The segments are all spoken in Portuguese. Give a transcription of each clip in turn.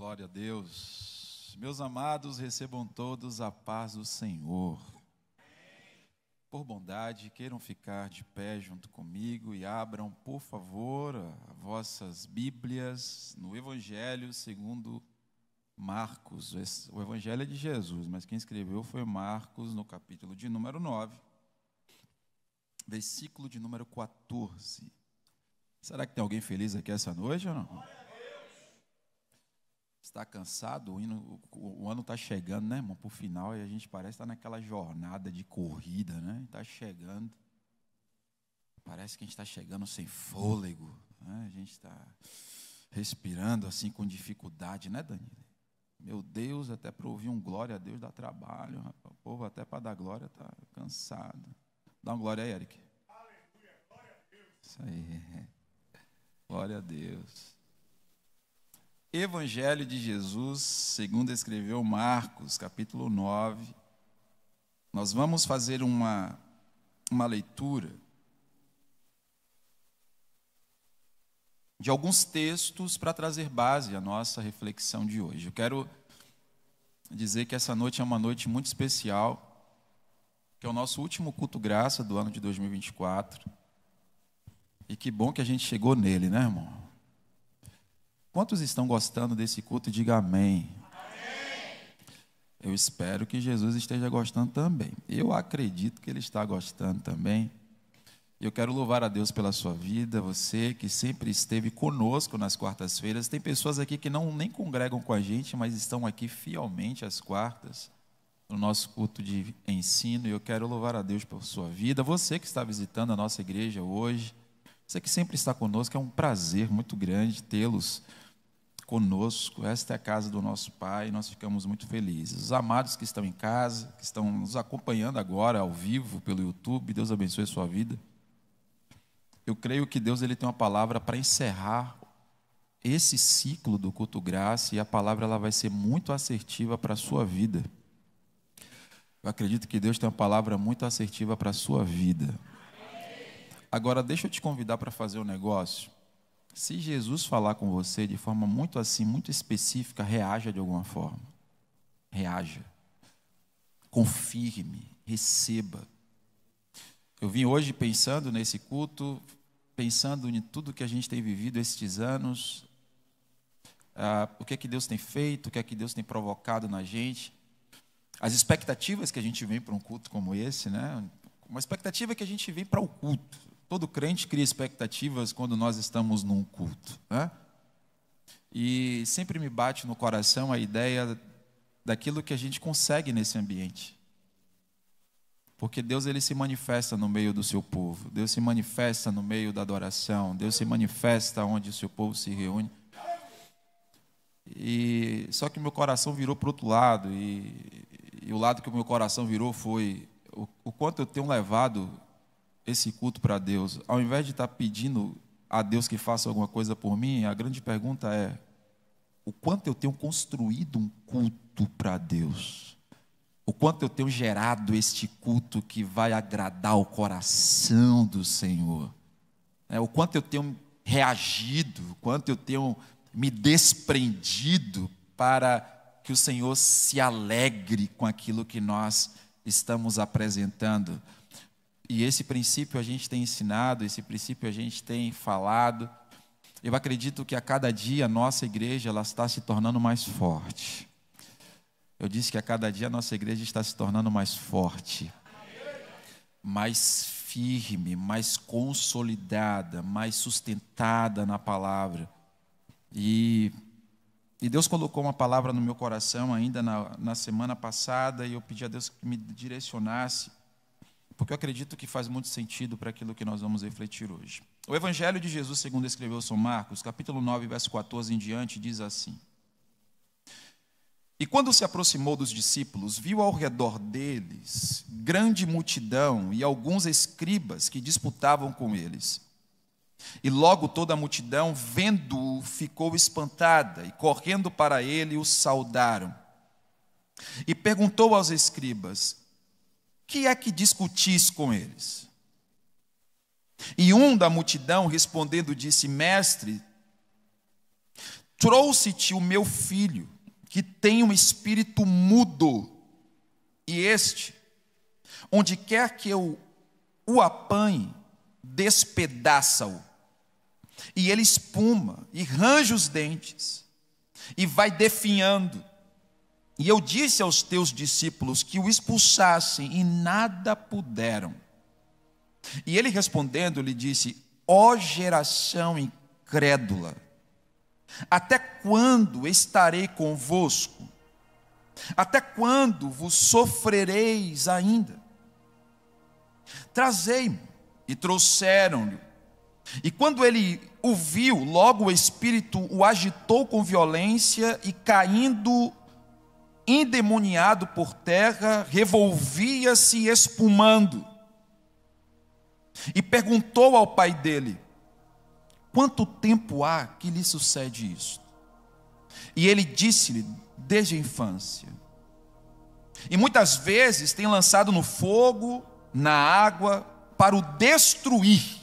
Glória a Deus. Meus amados, recebam todos a paz do Senhor. Por bondade, queiram ficar de pé junto comigo e abram, por favor, as vossas Bíblias no Evangelho segundo Marcos. O Evangelho é de Jesus, mas quem escreveu foi Marcos, no capítulo de número 9, versículo de número 14. Será que tem alguém feliz aqui essa noite ou não? Está cansado? O ano está chegando, né, irmão? Para o final, e a gente parece estar naquela jornada de corrida, né? Está chegando. Parece que a gente está chegando sem fôlego, né? A gente está respirando assim com dificuldade, né, Danilo? Meu Deus, até para ouvir um glória a Deus dá trabalho, rapaz. O povo até para dar glória está cansado. Dá uma glória aí, Eric. Aleluia, glória a Deus. Isso aí. Glória a Deus. Evangelho de Jesus, segundo escreveu Marcos, capítulo 9. Nós vamos fazer uma leitura de alguns textos para trazer base à nossa reflexão de hoje. Eu quero dizer que essa noite é uma noite muito especial, que é o nosso último culto graça do ano de 2024. E que bom que a gente chegou nele, né, irmão? Quantos estão gostando desse culto? Diga amém. Amém. Eu espero que Jesus esteja gostando também. Eu acredito que Ele está gostando também. Eu quero louvar a Deus pela sua vida, você que sempre esteve conosco nas quartas-feiras. Tem pessoas aqui que nem congregam com a gente, mas estão aqui fielmente às quartas, no nosso culto de ensino. E eu quero louvar a Deus por sua vida. Você que está visitando a nossa igreja hoje, você que sempre está conosco, é um prazer muito grande tê-los conosco. Esta é a casa do nosso Pai, nós ficamos muito felizes. Os amados que estão em casa, que estão nos acompanhando agora ao vivo pelo YouTube, Deus abençoe a sua vida. Eu creio que Deus ele tem uma palavra para encerrar esse ciclo do culto graça, e a palavra ela vai ser muito assertiva para a sua vida. Eu acredito que Deus tem uma palavra muito assertiva para a sua vida. Agora, deixa eu te convidar para fazer um negócio. Se Jesus falar com você de forma muito assim, muito específica, reaja de alguma forma. Reaja. Confirme, receba. Eu vim hoje pensando nesse culto, pensando em tudo que a gente tem vivido estes anos, o que é que Deus tem feito, o que é que Deus tem provocado na gente, as expectativas que a gente vem para um culto como esse, né? Uma expectativa que a gente vem para o culto. Todo crente cria expectativas quando nós estamos num culto, né? E sempre me bate no coração a ideia daquilo que a gente consegue nesse ambiente. Porque Deus ele se manifesta no meio do seu povo. Deus se manifesta no meio da adoração. Deus se manifesta onde o seu povo se reúne. E só que meu coração virou para o outro lado. E o lado que o meu coração virou foi o quanto eu tenho levado esse culto para Deus. Ao invés de estar pedindo a Deus que faça alguma coisa por mim, a grande pergunta é: o quanto eu tenho construído um culto para Deus? O quanto eu tenho gerado este culto que vai agradar o coração do Senhor? O quanto eu tenho reagido, o quanto eu tenho me desprendido para que o Senhor se alegre com aquilo que nós estamos apresentando. E esse princípio a gente tem ensinado, esse princípio a gente tem falado. Eu acredito que a cada dia a nossa igreja ela está se tornando mais forte. Eu disse que a cada dia a nossa igreja está se tornando mais forte, mais firme, mais consolidada, mais sustentada na palavra. E Deus colocou uma palavra no meu coração ainda na semana passada, e eu pedi a Deus que me direcionasse, porque eu acredito que faz muito sentido para aquilo que nós vamos refletir hoje. O Evangelho de Jesus, segundo escreveu São Marcos, capítulo 9, verso 14 em diante, diz assim: E quando se aproximou dos discípulos, viu ao redor deles grande multidão e alguns escribas que disputavam com eles. E logo toda a multidão, vendo-o, ficou espantada, e correndo para ele, o saudaram. E perguntou aos escribas: Que é que discutis com eles? E um da multidão respondendo disse: Mestre, trouxe-te o meu filho, que tem um espírito mudo, e este, onde quer que eu o apanhe, despedaça-o, e ele espuma, e range os dentes, e vai definhando. E eu disse aos teus discípulos que o expulsassem, e nada puderam. E ele respondendo lhe disse: ó geração incrédula, até quando estarei convosco? Até quando vos sofrereis ainda? Trazei-mo. E trouxeram-lhe. E quando ele o viu, logo o espírito o agitou com violência, e caindo endemoniado por terra, revolvia-se espumando. E perguntou ao pai dele: quanto tempo há que lhe sucede isto? E ele disse-lhe: desde a infância. E muitas vezes tem lançado no fogo, na água, para o destruir.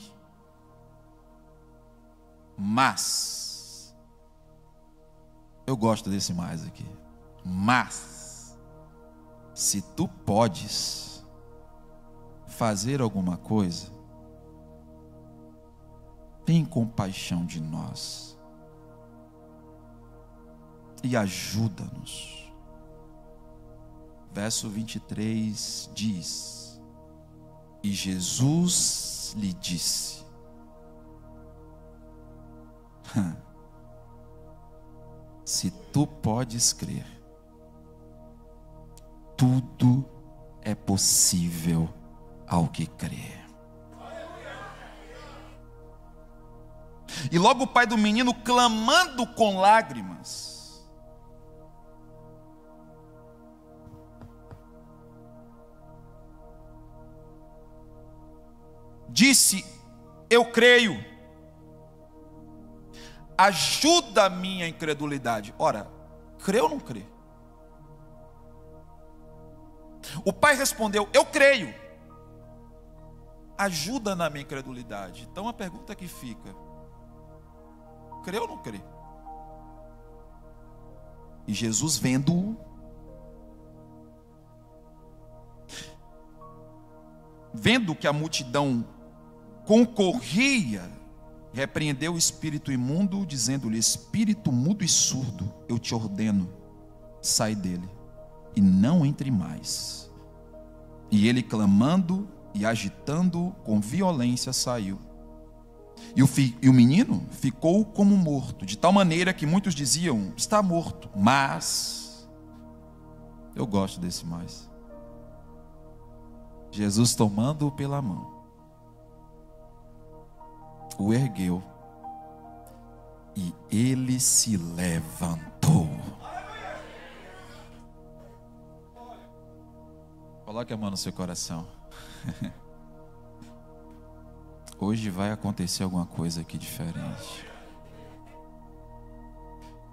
Mas, eu gosto desse mais aqui. Mas, se tu podes fazer alguma coisa, tem compaixão de nós e ajuda-nos. Verso 23 diz: e Jesus lhe disse: se tu podes crer, tudo é possível ao que crê. E logo o pai do menino, clamando com lágrimas, disse: eu creio, ajuda a minha incredulidade. Ora, crê ou não crê? O pai respondeu: eu creio, ajuda na minha incredulidade. Então a pergunta que fica: crê ou não crê? E Jesus, vendo que a multidão concorria, repreendeu o espírito imundo, dizendo-lhe: espírito mudo e surdo, eu te ordeno, sai dele e não entre mais. E ele, clamando e agitando com violência, saiu. E o menino ficou como morto, de tal maneira que muitos diziam: está morto. Mas, eu gosto desse mais, Jesus, tomando-o pela mão, o ergueu, e ele se levantou. Coloque a mão no seu coração. Hoje vai acontecer alguma coisa aqui diferente.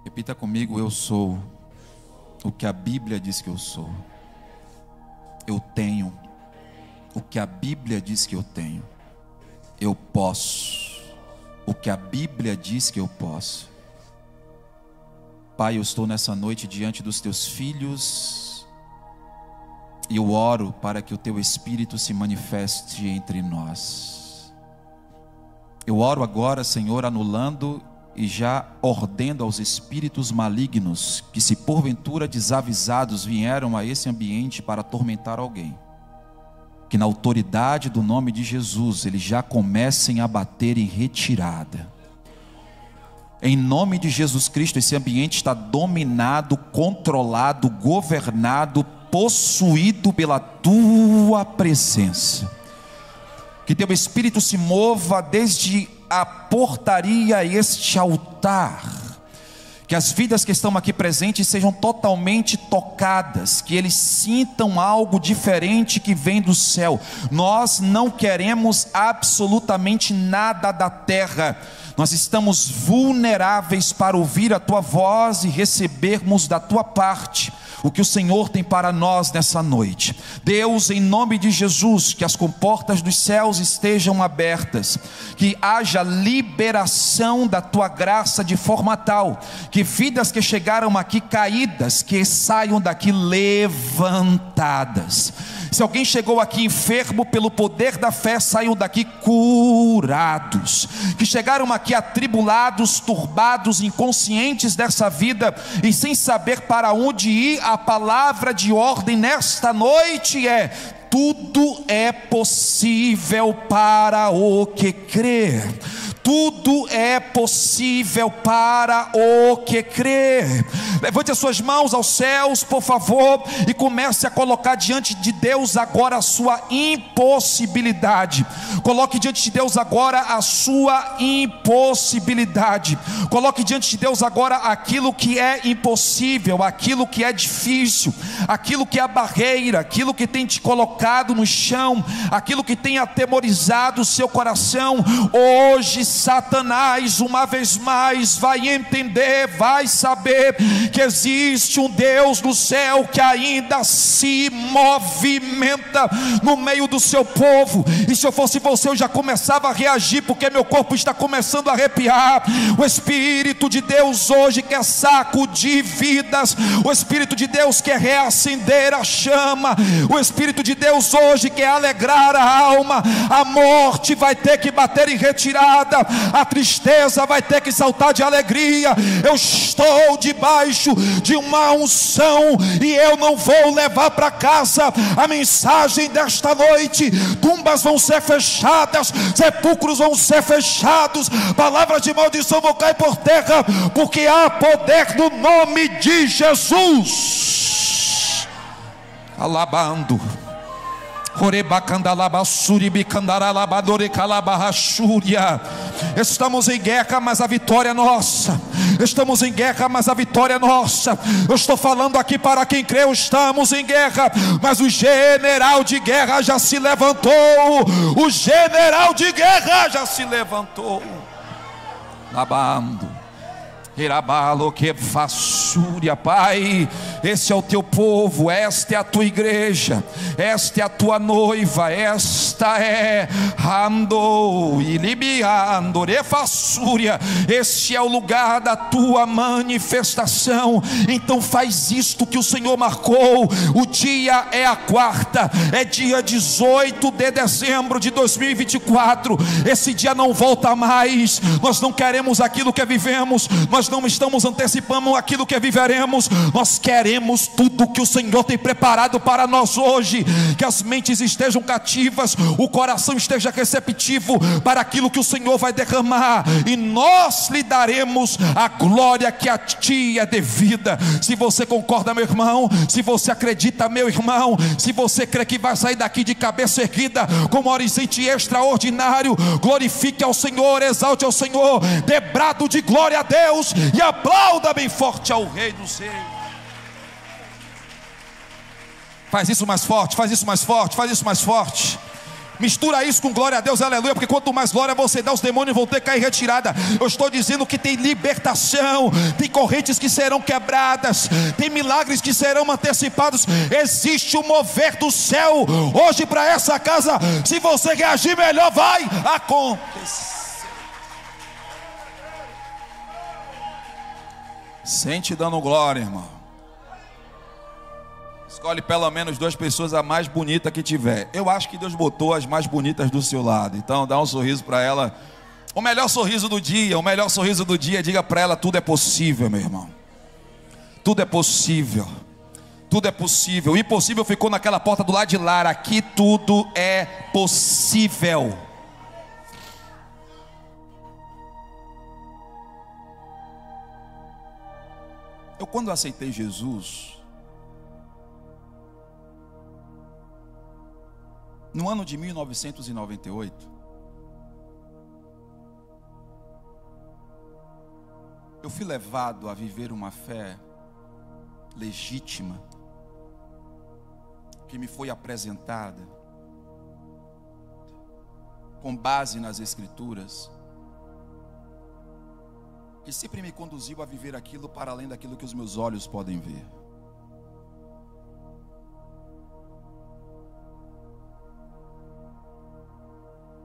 Repita comigo: eu sou o que a Bíblia diz que eu sou. Eu tenho o que a Bíblia diz que eu tenho. Eu posso o que a Bíblia diz que eu posso. Pai, eu estou nessa noite diante dos teus filhos, e eu oro para que o teu Espírito se manifeste entre nós. Eu oro agora, Senhor, anulando e já ordendo aos espíritos malignos que, se porventura desavisados vieram a esse ambiente para atormentar alguém, que na autoridade do nome de Jesus eles já comecem a bater em retirada. Em nome de Jesus Cristo, esse ambiente está dominado, controlado, governado, possuído pela tua presença. Que teu Espírito se mova desde a portaria a este altar. Que as vidas que estão aqui presentes sejam totalmente tocadas, que eles sintam algo diferente que vem do céu. Nós não queremos absolutamente nada da terra. Nós estamos vulneráveis para ouvir a tua voz e recebermos da tua parte o que o Senhor tem para nós nessa noite. Deus, em nome de Jesus, que as comportas dos céus estejam abertas, que haja liberação da tua graça de forma tal, que vidas que chegaram aqui caídas, que saiam daqui levantadas. Se alguém chegou aqui enfermo, pelo poder da fé, saiam daqui curados. Que chegaram aqui atribulados, turbados, inconscientes dessa vida e sem saber para onde ir, a palavra de ordem nesta noite é: tudo é possível para o que crê. Tudo é possível para o que crê. Levante as suas mãos aos céus, por favor, e comece a colocar diante de Deus agora a sua impossibilidade. Coloque diante de Deus agora a sua impossibilidade. Coloque diante de Deus agora aquilo que é impossível, aquilo que é difícil, aquilo que é a barreira, aquilo que tem te colocado no chão, aquilo que tem atemorizado o seu coração. Hoje Satanás, uma vez mais, vai entender, vai saber que existe um Deus no céu que ainda se movimenta no meio do seu povo. E se eu fosse você, eu já começava a reagir, porque meu corpo está começando a arrepiar. O Espírito de Deus hoje quer sacudir vidas. O Espírito de Deus quer reacender a chama. O Espírito de Deus hoje quer alegrar a alma. A morte vai ter que bater em retirada, a tristeza vai ter que saltar de alegria. Eu estou debaixo de uma unção e eu não vou levar para casa a mensagem desta noite. Tumbas vão ser fechadas, sepulcros vão ser fechados, palavras de maldição vão cair por terra, porque há poder no nome de Jesus. Alabando. Estamos em guerra, mas a vitória é nossa. Estamos em guerra, mas a vitória é nossa. Eu estou falando aqui para quem creu. Estamos em guerra, mas o general de guerra já se levantou. O general de guerra já se levantou. Labando. Irabalo que façúria, Pai, esse é o teu povo, esta é a tua igreja, esta é a tua noiva, esta é Ando e Libiando, Refassúria, este é o lugar da tua manifestação. Então faz isto que o Senhor marcou. O dia é a quarta, é dia 18 de dezembro de 2024. Esse dia não volta mais. Nós não queremos aquilo que vivemos, nós não estamos antecipando aquilo que viveremos. Nós queremos tudo que o Senhor tem preparado para nós hoje. Que as mentes estejam cativas, o coração esteja receptivo para aquilo que o Senhor vai derramar, e nós lhe daremos a glória que a ti é devida. Se você concorda, meu irmão, se você acredita, meu irmão, se você crê que vai sair daqui de cabeça erguida com um horizonte extraordinário, glorifique ao Senhor, exalte ao Senhor, dê brado de glória a Deus e aplauda bem forte ao Rei dos Reis. Faz isso mais forte, faz isso mais forte, faz isso mais forte. Mistura isso com glória a Deus, aleluia, porque quanto mais glória você dá, os demônios vão ter que cair retirada. Eu estou dizendo que tem libertação, tem correntes que serão quebradas, tem milagres que serão antecipados. Existe um mover do céu hoje para essa casa. Se você reagir melhor, vai acontecer. Sente dando glória, irmão. Escolhe pelo menos 2 pessoas, a mais bonita que tiver. Eu acho que Deus botou as mais bonitas do seu lado. Então dá um sorriso para ela. O melhor sorriso do dia, o melhor sorriso do dia. Diga para ela: tudo é possível, meu irmão. Tudo é possível. Tudo é possível. O impossível ficou naquela porta do lado de lá. Aqui tudo é possível. Eu, quando aceitei Jesus, no ano de 1998, eu fui levado a viver uma fé legítima, que me foi apresentada com base nas Escrituras, que sempre me conduziu a viver aquilo para além daquilo que os meus olhos podem ver.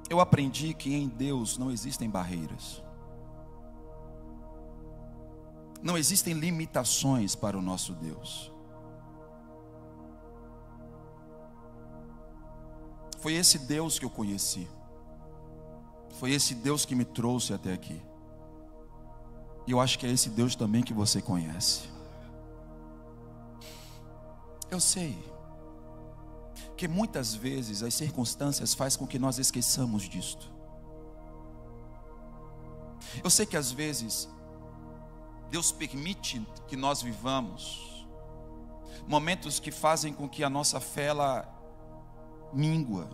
Eu aprendi que em Deus não existem barreiras. Não existem limitações para o nosso Deus. Foi esse Deus que eu conheci. Foi esse Deus que me trouxe até aqui. E eu acho que é esse Deus também que você conhece. Eu sei que muitas vezes as circunstâncias fazem com que nós esqueçamos disto. Eu sei que às vezes Deus permite que nós vivamos momentos que fazem com que a nossa fé ela míngua.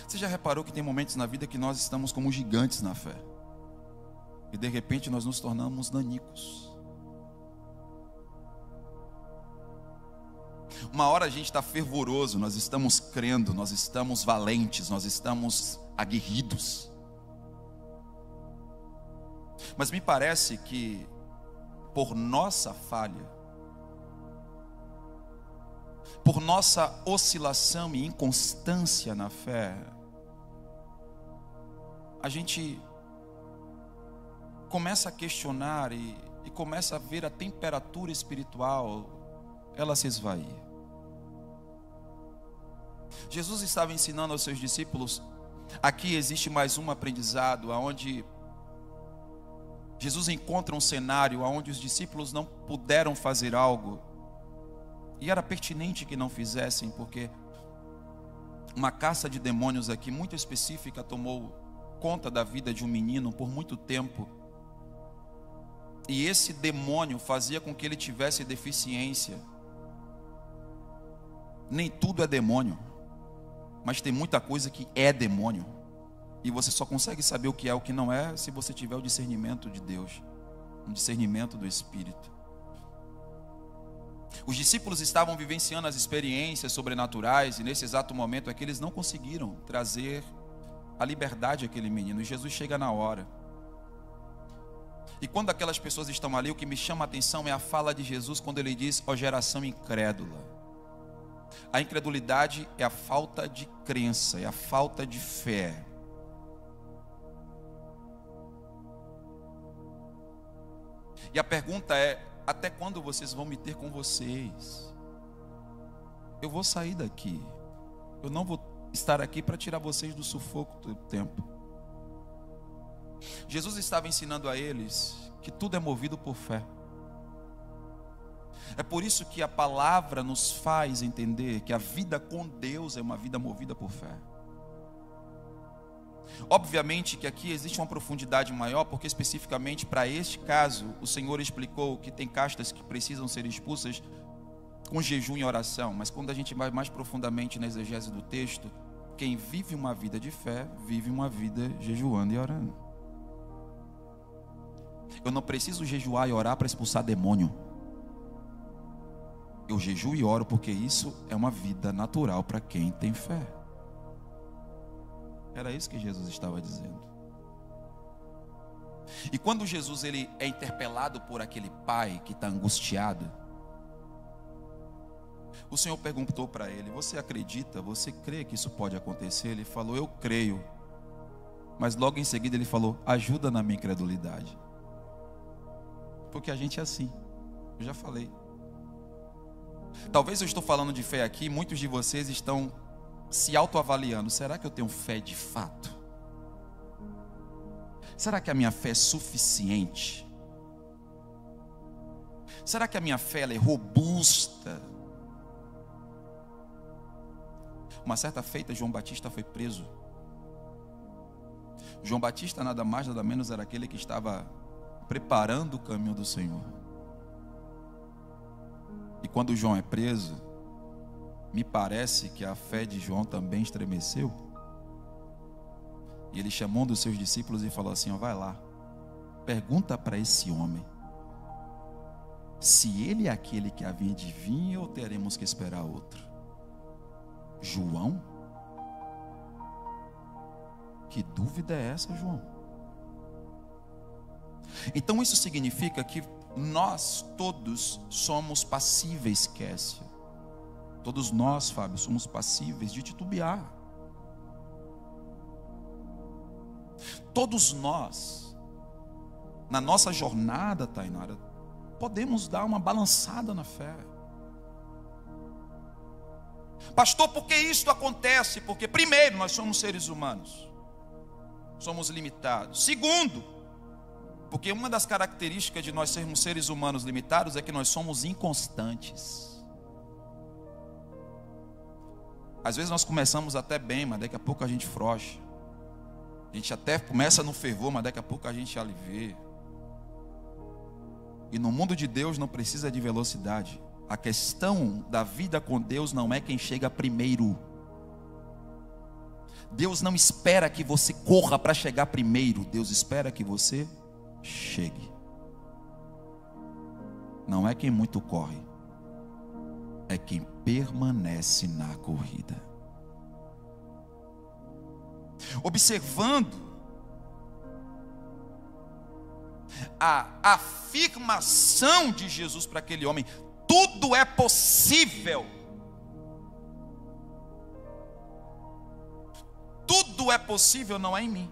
Você já reparou que tem momentos na vida que nós estamos como gigantes na fé e de repente nós nos tornamos nanicos? Uma hora a gente está fervoroso, nós estamos crendo, nós estamos valentes, nós estamos aguerridos. Mas me parece que por nossa falha, por nossa oscilação e inconstância na fé, a gente começa a questionar e começa a ver a temperatura espiritual, ela se esvair. Jesus estava ensinando aos seus discípulos. Aqui existe mais um aprendizado, onde Jesus encontra um cenário onde os discípulos não puderam fazer algo, e era pertinente que não fizessem, porque uma caça de demônios aqui muito específica tomou conta da vida de um menino por muito tempo, e esse demônio fazia com que ele tivesse deficiência. Nem tudo é demônio, mas tem muita coisa que é demônio, e você só consegue saber o que é o que não é se você tiver o discernimento de Deus, o discernimento do Espírito. Os discípulos estavam vivenciando as experiências sobrenaturais, e nesse exato momento é que eles não conseguiram trazer a liberdade àquele menino, e Jesus chega na hora. E quando aquelas pessoas estão ali, o que me chama a atenção é a fala de Jesus quando ele diz: ó geração incrédula. A incredulidade é a falta de crença, é a falta de fé. E a pergunta é: até quando vocês vão me ter com vocês? Eu vou sair daqui. Eu não vou estar aqui para tirar vocês do sufoco do tempo. Jesus estava ensinando a eles que tudo é movido por fé. É por isso que a palavra nos faz entender que a vida com Deus é uma vida movida por fé. Obviamente que aqui existe uma profundidade maior, porque especificamente para este caso, o Senhor explicou que tem castas que precisam ser expulsas com jejum e oração. Mas quando a gente vai mais profundamente na exegese do texto, quem vive uma vida de fé, vive uma vida jejuando e orando. Eu não preciso jejuar e orar para expulsar demônio. Eu jejuo e oro porque isso é uma vida natural para quem tem fé. Era isso que Jesus estava dizendo. E quando Jesus ele é interpelado por aquele pai que está angustiado, o Senhor perguntou para ele: você acredita? Você crê que isso pode acontecer? Ele falou: eu creio. Mas logo em seguida ele falou: ajuda na minha incredulidade. Porque a gente é assim. Eu já falei. Talvez eu estou falando de fé aqui, muitos de vocês estão se autoavaliando. Será que eu tenho fé de fato? Será que a minha fé é suficiente? Será que a minha fé ela é robusta? Uma certa feita, João Batista foi preso. João Batista nada mais, nada menos era aquele que estava preparando o caminho do Senhor. E quando João é preso, me parece que a fé de João também estremeceu. E ele chamou um dos seus discípulos e falou assim: ó, vai lá, pergunta para esse homem se ele é aquele que havia de vir ou teremos que esperar outro. João? Que dúvida é essa, João? Então isso significa que nós todos somos passíveis, Kessia. Todos nós, Fábio, somos passíveis de titubear. todos nós, na nossa jornada, Tainara, podemos dar uma balançada na fé. Pastor, por que isso acontece? Porque primeiro, nós somos seres humanos, somos limitados. Segundo, porque uma das características de nós sermos seres humanos limitados é que nós somos inconstantes. Às vezes nós começamos até bem, mas daqui a pouco a gente frouxa. A gente até começa no fervor, mas daqui a pouco a gente alivia. E no mundo de Deus não precisa de velocidade. A questão da vida com Deus não é quem chega primeiro. Deus não espera que você corra para chegar primeiro. Deus espera que você chegue. Não é quem muito corre, é quem permanece na corrida. Observando a afirmação de Jesus para aquele homem: tudo é possível. Tudo é possível, não é em mim.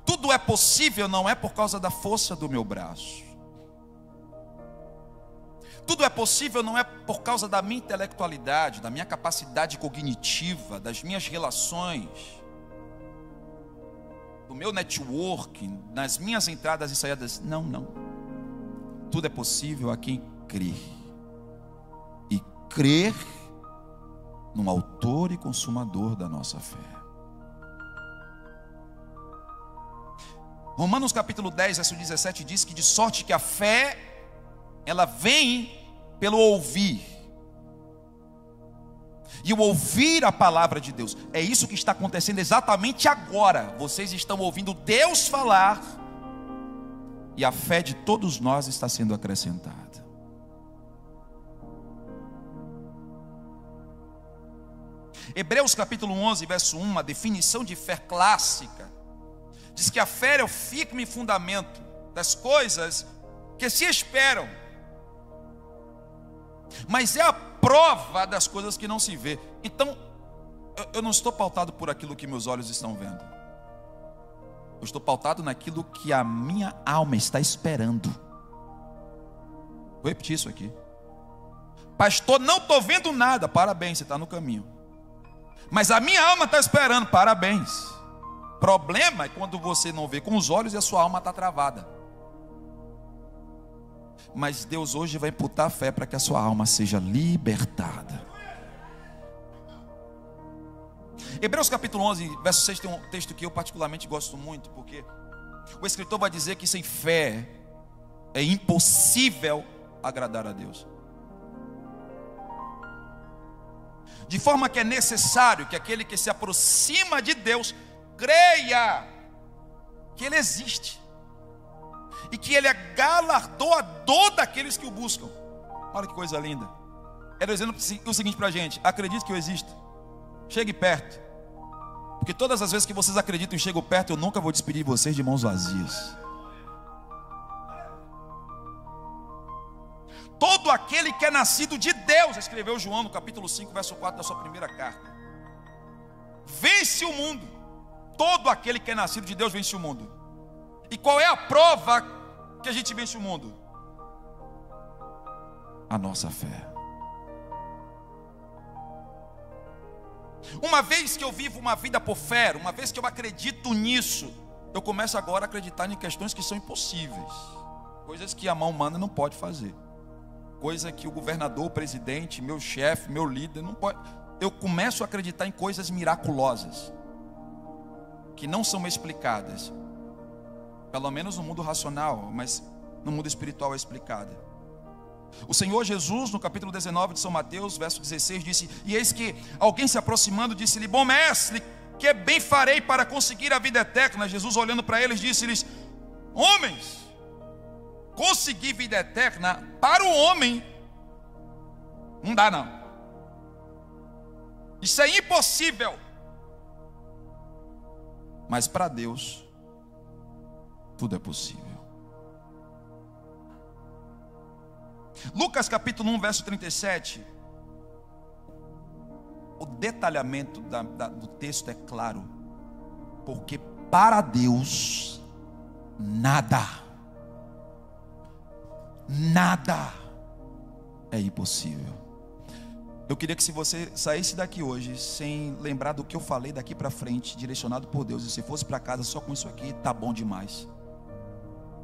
Tudo é possível não é por causa da força do meu braço. Tudo é possível não é por causa da minha intelectualidade, da minha capacidade cognitiva, das minhas relações, do meu networking, das minhas entradas e saídas. Não, não. Tudo é possível a quem crê. E crer no autor e consumador da nossa fé. Romanos capítulo 10, verso 17 diz que de sorte que a fé, ela vem pelo ouvir. E o ouvir a palavra de Deus. É isso que está acontecendo exatamente agora. Vocês estão ouvindo Deus falar. E a fé de todos nós está sendo acrescentada. Hebreus capítulo 11, verso 1, a definição de fé clássica, diz que a fé é o firme fundamento das coisas que se esperam, mas é a prova das coisas que não se vê. Então, eu não estou pautado por aquilo que meus olhos estão vendo. Eu estou pautado naquilo que a minha alma está esperando. Vou repetir isso aqui. Pastor, não estou vendo nada. Parabéns, você está no caminho. Mas a minha alma está esperando. Parabéns. Problema é quando você não vê com os olhos e a sua alma está travada. Mas Deus hoje vai imputar a fé para que a sua alma seja libertada. Hebreus capítulo 11, verso 6 tem um texto que eu particularmente gosto muito, porque o escritor vai dizer que sem fé é impossível agradar a Deus. De forma que é necessário que aquele que se aproxima de Deus creia que Ele existe e que Ele é galardoador daqueles que o buscam. Olha que coisa linda. Ele dizendo o seguinte para a gente: acredite que eu existo, chegue perto, porque todas as vezes que vocês acreditam e chegam perto, eu nunca vou despedir vocês de mãos vazias. Todo aquele que é nascido de Deus, escreveu João no capítulo 5, verso 4 da sua primeira carta, vence o mundo. Todo aquele que é nascido de Deus vence o mundo. E qual é a prova que a gente vence o mundo? A nossa fé. Uma vez que eu vivo uma vida por fé, uma vez que eu acredito nisso, eu começo agora a acreditar em questões que são impossíveis, coisas que a mão humana não pode fazer, coisa que o governador, o presidente, meu chefe, meu líder não pode. Eu começo a acreditar em coisas miraculosas que não são explicadas, pelo menos no mundo racional, mas no mundo espiritual é explicada. O Senhor Jesus, no capítulo 19 de São Mateus, verso 16, disse: e eis que alguém se aproximando disse-lhe: bom mestre, que bem farei para conseguir a vida eterna? Jesus, olhando para eles, disse-lhes: homens, conseguir vida eterna para o homem não dá não. Isso é impossível. Mas para Deus tudo é possível. Lucas capítulo 1, verso 37. O detalhamento do texto é claro. Porque para Deus nada é impossível. Eu queria que, se você saísse daqui hoje sem lembrar do que eu falei daqui para frente, direcionado por Deus, e se fosse para casa só com isso aqui, tá bom demais.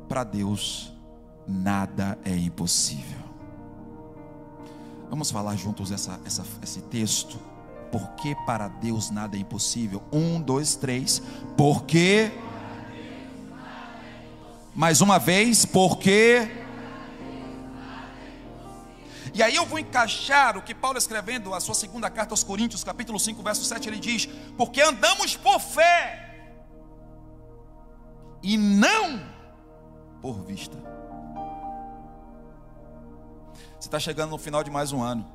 Para Deus nada é impossível. Vamos falar juntos esse texto. Porque para Deus nada é impossível. 1, 2, 3. Porque. Mais uma vez. Porque. E aí eu vou encaixar o que Paulo, escrevendo a sua segunda carta aos Coríntios, capítulo 5, verso 7, ele diz: porque andamos por fé e não por vista. Você está chegando no final de mais um ano.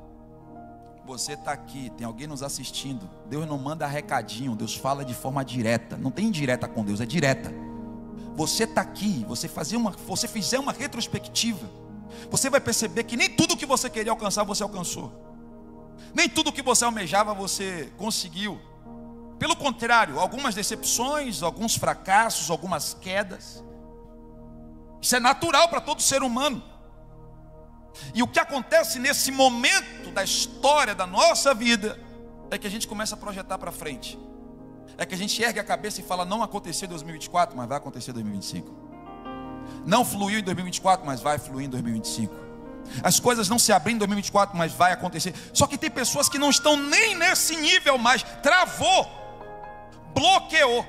Você está aqui, tem alguém nos assistindo. Deus não manda recadinho, Deus fala de forma direta. Não tem indireta com Deus, é direta. Você está aqui, você fizer uma retrospectiva, você vai perceber que nem tudo que você queria alcançar, você alcançou. Nem tudo que você almejava, você conseguiu. Pelo contrário, algumas decepções, alguns fracassos, algumas quedas. Isso é natural para todo ser humano. E o que acontece nesse momento da história da nossa vida é que a gente começa a projetar para frente. É que a gente ergue a cabeça e fala: não aconteceu em 2024, mas vai acontecer em 2025. Não fluiu em 2024, mas vai fluir em 2025. As coisas não se abriram em 2024, mas vai acontecer. Só que tem pessoas que não estão nem nesse nível mais. Travou, bloqueou.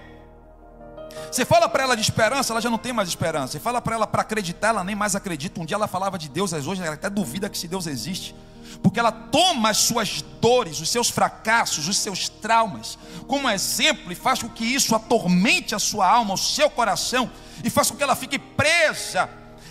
Você fala para ela de esperança, ela já não tem mais esperança. Você fala para ela para acreditar, ela nem mais acredita. Um dia ela falava de Deus, mas hoje ela até duvida que se Deus existe. Porque ela toma as suas dores, os seus fracassos, os seus traumas como exemplo e faz com que isso atormente a sua alma, o seu coração, e faz com que ela fique presa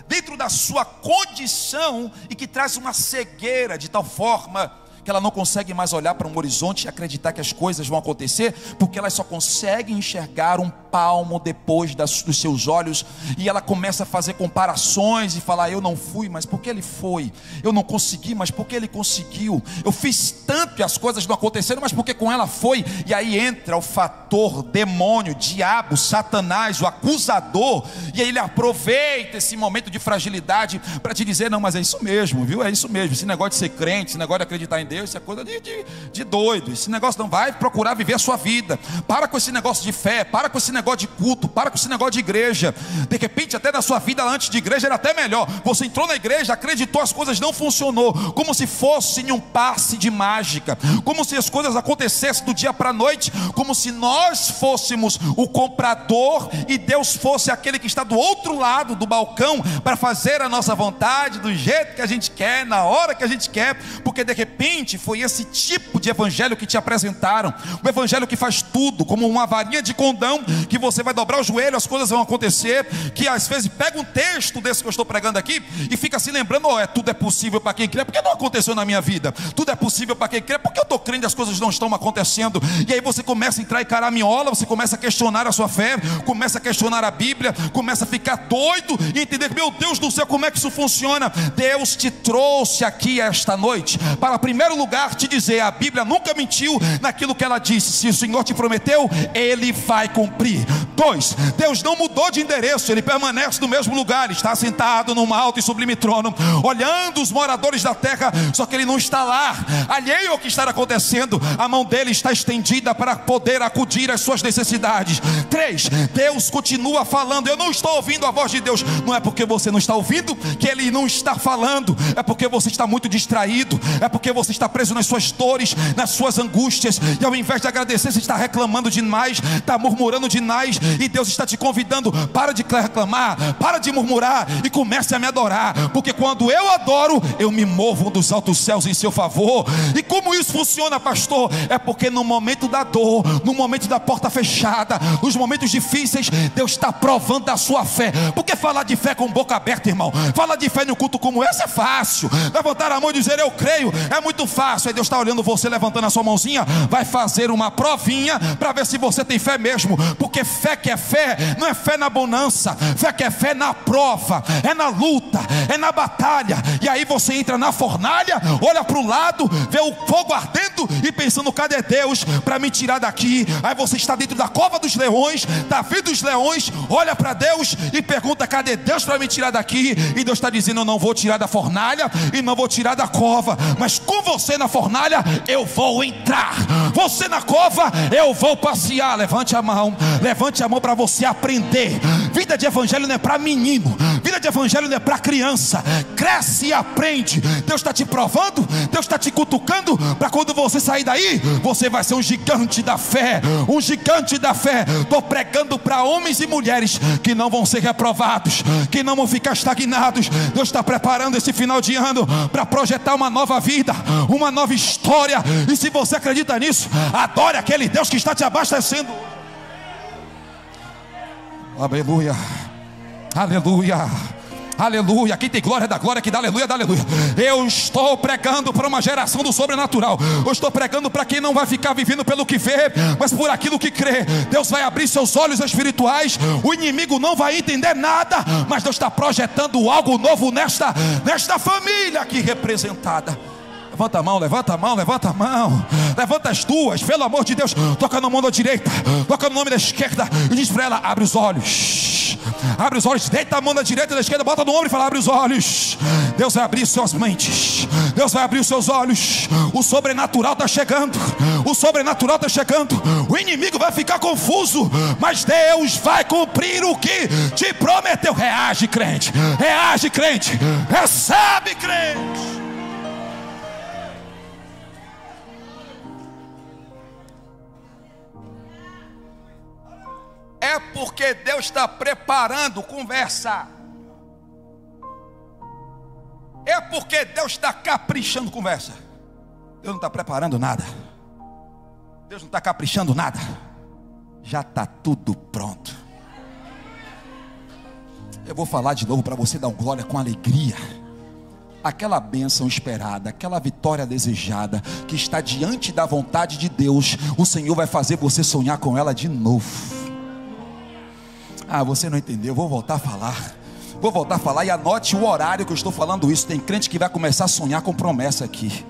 dentro da sua condição, e que traz uma cegueira de tal forma que ela não consegue mais olhar para um horizonte e acreditar que as coisas vão acontecer, porque ela só consegue enxergar um palmo depois dos seus olhos, e ela começa a fazer comparações e falar: eu não fui, mas por que ele foi? Eu não consegui, mas por que ele conseguiu? Eu fiz tanto e as coisas não aconteceram, mas por que com ela foi? E aí entra o fator demônio, diabo, Satanás, o acusador, e aí ele aproveita esse momento de fragilidade para te dizer: não, mas é isso mesmo, viu? É isso mesmo, esse negócio de ser crente, esse negócio de acreditar em Deus, isso é coisa de doido. Esse negócio não vai procurar viver a sua vida. Para com esse negócio de fé, para com esse negócio de culto, para com esse negócio de igreja. De repente até na sua vida antes de igreja era até melhor. Você entrou na igreja, acreditou, as coisas não funcionou, como se fosse em um passe de mágica, como se as coisas acontecessem do dia para a noite, como se nós fôssemos o comprador e Deus fosse aquele que está do outro lado do balcão para fazer a nossa vontade, do jeito que a gente quer, na hora que a gente quer. Porque de repente foi esse tipo de evangelho que te apresentaram, um evangelho que faz tudo, como uma varinha de condão, que você vai dobrar o joelho, as coisas vão acontecer. Que às vezes pega um texto desse que eu estou pregando aqui e fica se lembrando: tudo é possível para quem crê. Porque não aconteceu na minha vida. Tudo é possível para quem crê. Porque eu estou crendo e as coisas não estão acontecendo. E aí você começa a entrar em caraminhola, você começa a questionar a sua fé, começa a questionar a Bíblia, começa a ficar doido e entender: meu Deus do céu, como é que isso funciona? Deus te trouxe aqui esta noite para, em primeiro lugar, te dizer: a Bíblia nunca mentiu naquilo que ela disse. Se o Senhor te prometeu, Ele vai cumprir. 2, Deus não mudou de endereço, Ele permanece no mesmo lugar. Ele está sentado num alto e sublime trono, olhando os moradores da terra, só que Ele não está lá, alheio ao que está acontecendo. A mão dEle está estendida para poder acudir às suas necessidades. 3, Deus continua falando. Eu não estou ouvindo a voz de Deus. Não é porque você não está ouvindo que Ele não está falando, é porque você está muito distraído, é porque você está preso nas suas dores, nas suas angústias, e ao invés de agradecer, você está reclamando demais, está murmurando demais. E Deus está te convidando: para de reclamar, para de murmurar e comece a me adorar, porque quando eu adoro, eu me movo dos altos céus em seu favor. E como isso funciona, pastor? É porque no momento da dor, no momento da porta fechada, nos momentos difíceis, Deus está provando a sua fé. Porque falar de fé com boca aberta, irmão, falar de fé num culto como esse é fácil. Levantar a mão e dizer eu creio é muito fácil. Aí Deus está olhando você, levantando a sua mãozinha, vai fazer uma provinha para ver se você tem fé mesmo. Porque fé que é fé, não é fé na bonança, fé que é fé na prova, é na luta, é na batalha. E aí você entra na fornalha, olha para o lado, vê o fogo ardendo correndo e pensando: cadê Deus para me tirar daqui? Aí você está dentro da cova dos leões, da vida dos leões, olha para Deus e pergunta: cadê Deus para me tirar daqui? E Deus está dizendo: eu não vou tirar da fornalha e não vou tirar da cova, mas com você na fornalha eu vou entrar, você na cova eu vou passear. Levante a mão para você aprender. Vida de evangelho não é para menino, vida de evangelho não é para criança. Cresce e aprende. Deus está te provando, Deus está te cutucando, para quando você sair daí, você vai ser um gigante da fé. Um gigante da fé. Estou pregando para homens e mulheres que não vão ser reprovados, que não vão ficar estagnados. Deus está preparando esse final de ano para projetar uma nova vida, uma nova história. E se você acredita nisso, adore aquele Deus que está te abastecendo. Aleluia, aleluia, aleluia. Quem tem glória da glória, que dá aleluia, dá aleluia. Eu estou pregando para uma geração do sobrenatural. Eu estou pregando para quem não vai ficar vivendo pelo que vê, mas por aquilo que crê. Deus vai abrir seus olhos espirituais. O inimigo não vai entender nada, mas Deus está projetando algo novo nesta família aqui representada. Levanta a mão, levanta a mão, levanta a mão. Levanta as duas, pelo amor de Deus. Toca na mão da direita, toca no nome da esquerda e diz para ela: abre os olhos. Abre os olhos, deita a mão da direita e da esquerda, bota no ombro e fala: abre os olhos. Deus vai abrir suas mentes, Deus vai abrir os seus olhos. O sobrenatural está chegando, o sobrenatural está chegando. O inimigo vai ficar confuso, mas Deus vai cumprir o que te prometeu. Reage, crente, reage, crente, recebe, crente. É porque Deus está preparando, conversa. É porque Deus está caprichando, conversa. Deus não está preparando nada. Deus não está caprichando nada. Já está tudo pronto. Eu vou falar de novo para você dar um glória com alegria. Aquela bênção esperada, aquela vitória desejada, que está diante da vontade de Deus, o Senhor vai fazer você sonhar com ela de novo. Ah, você não entendeu, vou voltar a falar, e anote o horário que eu estou falando isso. Tem crente que vai começar a sonhar com promessa aqui.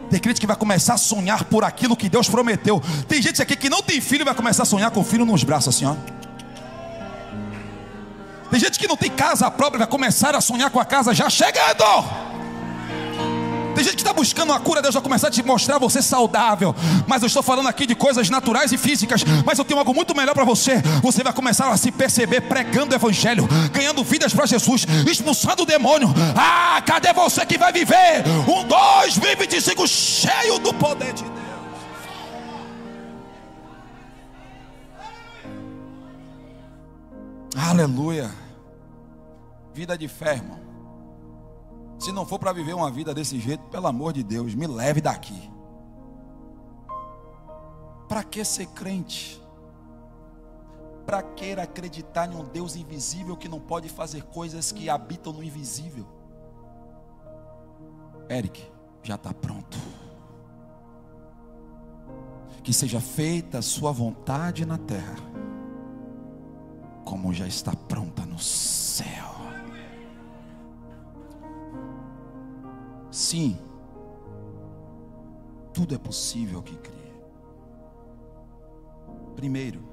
Tem crente que vai começar a sonhar por aquilo que Deus prometeu. Tem gente aqui que não tem filho e vai começar a sonhar com o filho nos braços assim, ó. Tem gente que não tem casa própria e vai começar a sonhar com a casa já chegando. Tem gente que está buscando uma cura, Deus vai começar a te mostrar você saudável. Mas eu estou falando aqui de coisas naturais e físicas. Mas eu tenho algo muito melhor para você. Você vai começar a se perceber pregando o evangelho, ganhando vidas para Jesus, expulsando o demônio. Ah, cadê você que vai viver um 2025 cheio do poder de Deus? Aleluia. Vida de fé, irmão. Se não for para viver uma vida desse jeito, pelo amor de Deus, me leve daqui. Para que ser crente? Para que acreditar em um Deus invisível que não pode fazer coisas que habitam no invisível? Eric, já está pronto. Que seja feita a sua vontade na terra, como já está pronta no céu. Sim, tudo é possível que crê. Primeiro,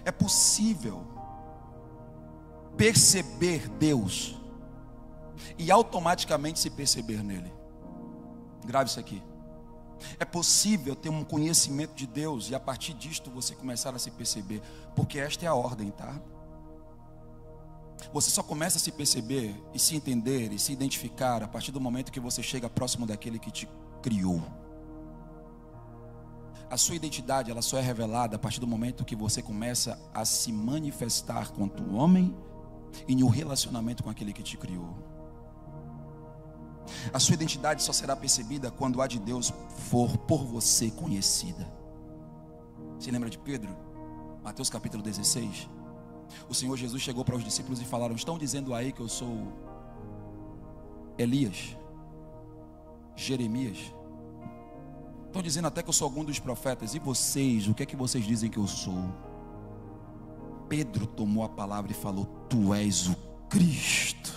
é possível perceber Deus e automaticamente se perceber nele. Grave isso aqui. É possível ter um conhecimento de Deus e a partir disto você começar a se perceber, porque esta é a ordem, tá? Você só começa a se perceber e se entender e se identificar a partir do momento que você chega próximo daquele que te criou. A sua identidade, ela só é revelada a partir do momento que você começa a se manifestar quanto homem e no relacionamento com aquele que te criou. A sua identidade só será percebida quando a de Deus for por você conhecida. Você lembra de Pedro? Mateus capítulo 16. O Senhor Jesus chegou para os discípulos e falaram: estão dizendo aí que eu sou Elias, Jeremias, estão dizendo até que eu sou algum dos profetas. E vocês, o que é que vocês dizem que eu sou? Pedro tomou a palavra e falou: tu és o Cristo,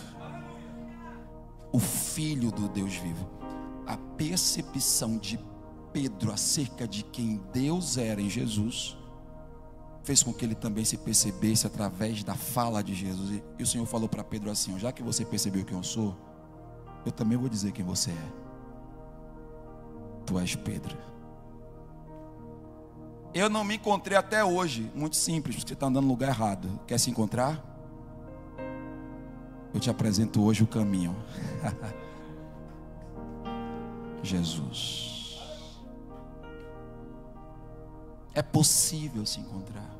o Filho do Deus vivo. A percepção de Pedro acerca de quem Deus era em Jesus fez com que ele também se percebesse através da fala de Jesus. E o Senhor falou para Pedro assim: já que você percebeu quem eu sou, eu também vou dizer quem você é. Tu és Pedro. Eu não me encontrei até hoje. Muito simples, porque você está andando no lugar errado. Quer se encontrar? Eu te apresento hoje o caminho. Jesus. É possível se encontrar.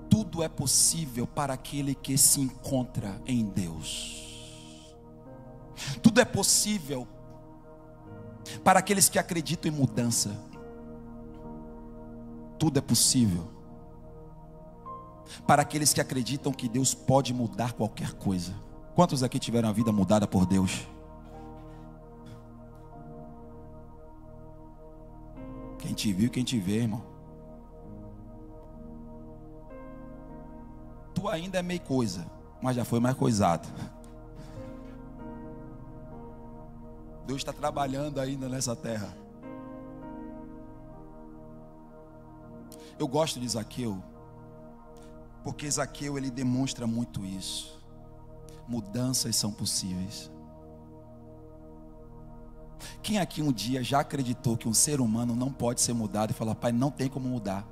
Tudo é possível para aquele que se encontra em Deus. Tudo é possível para aqueles que acreditam em mudança. Tudo é possível para aqueles que acreditam que Deus pode mudar qualquer coisa. Quantos aqui tiveram a vida mudada por Deus? Quem te viu, quem te vê, irmão. Tu ainda é meio coisa, mas já foi mais coisado. Deus está trabalhando ainda nessa terra. Eu gosto de Zaqueu, porque Zaqueu ele demonstra muito isso. Mudanças são possíveis. Quem aqui um dia já acreditou que um ser humano não pode ser mudado e falar: pai, não tem como mudar,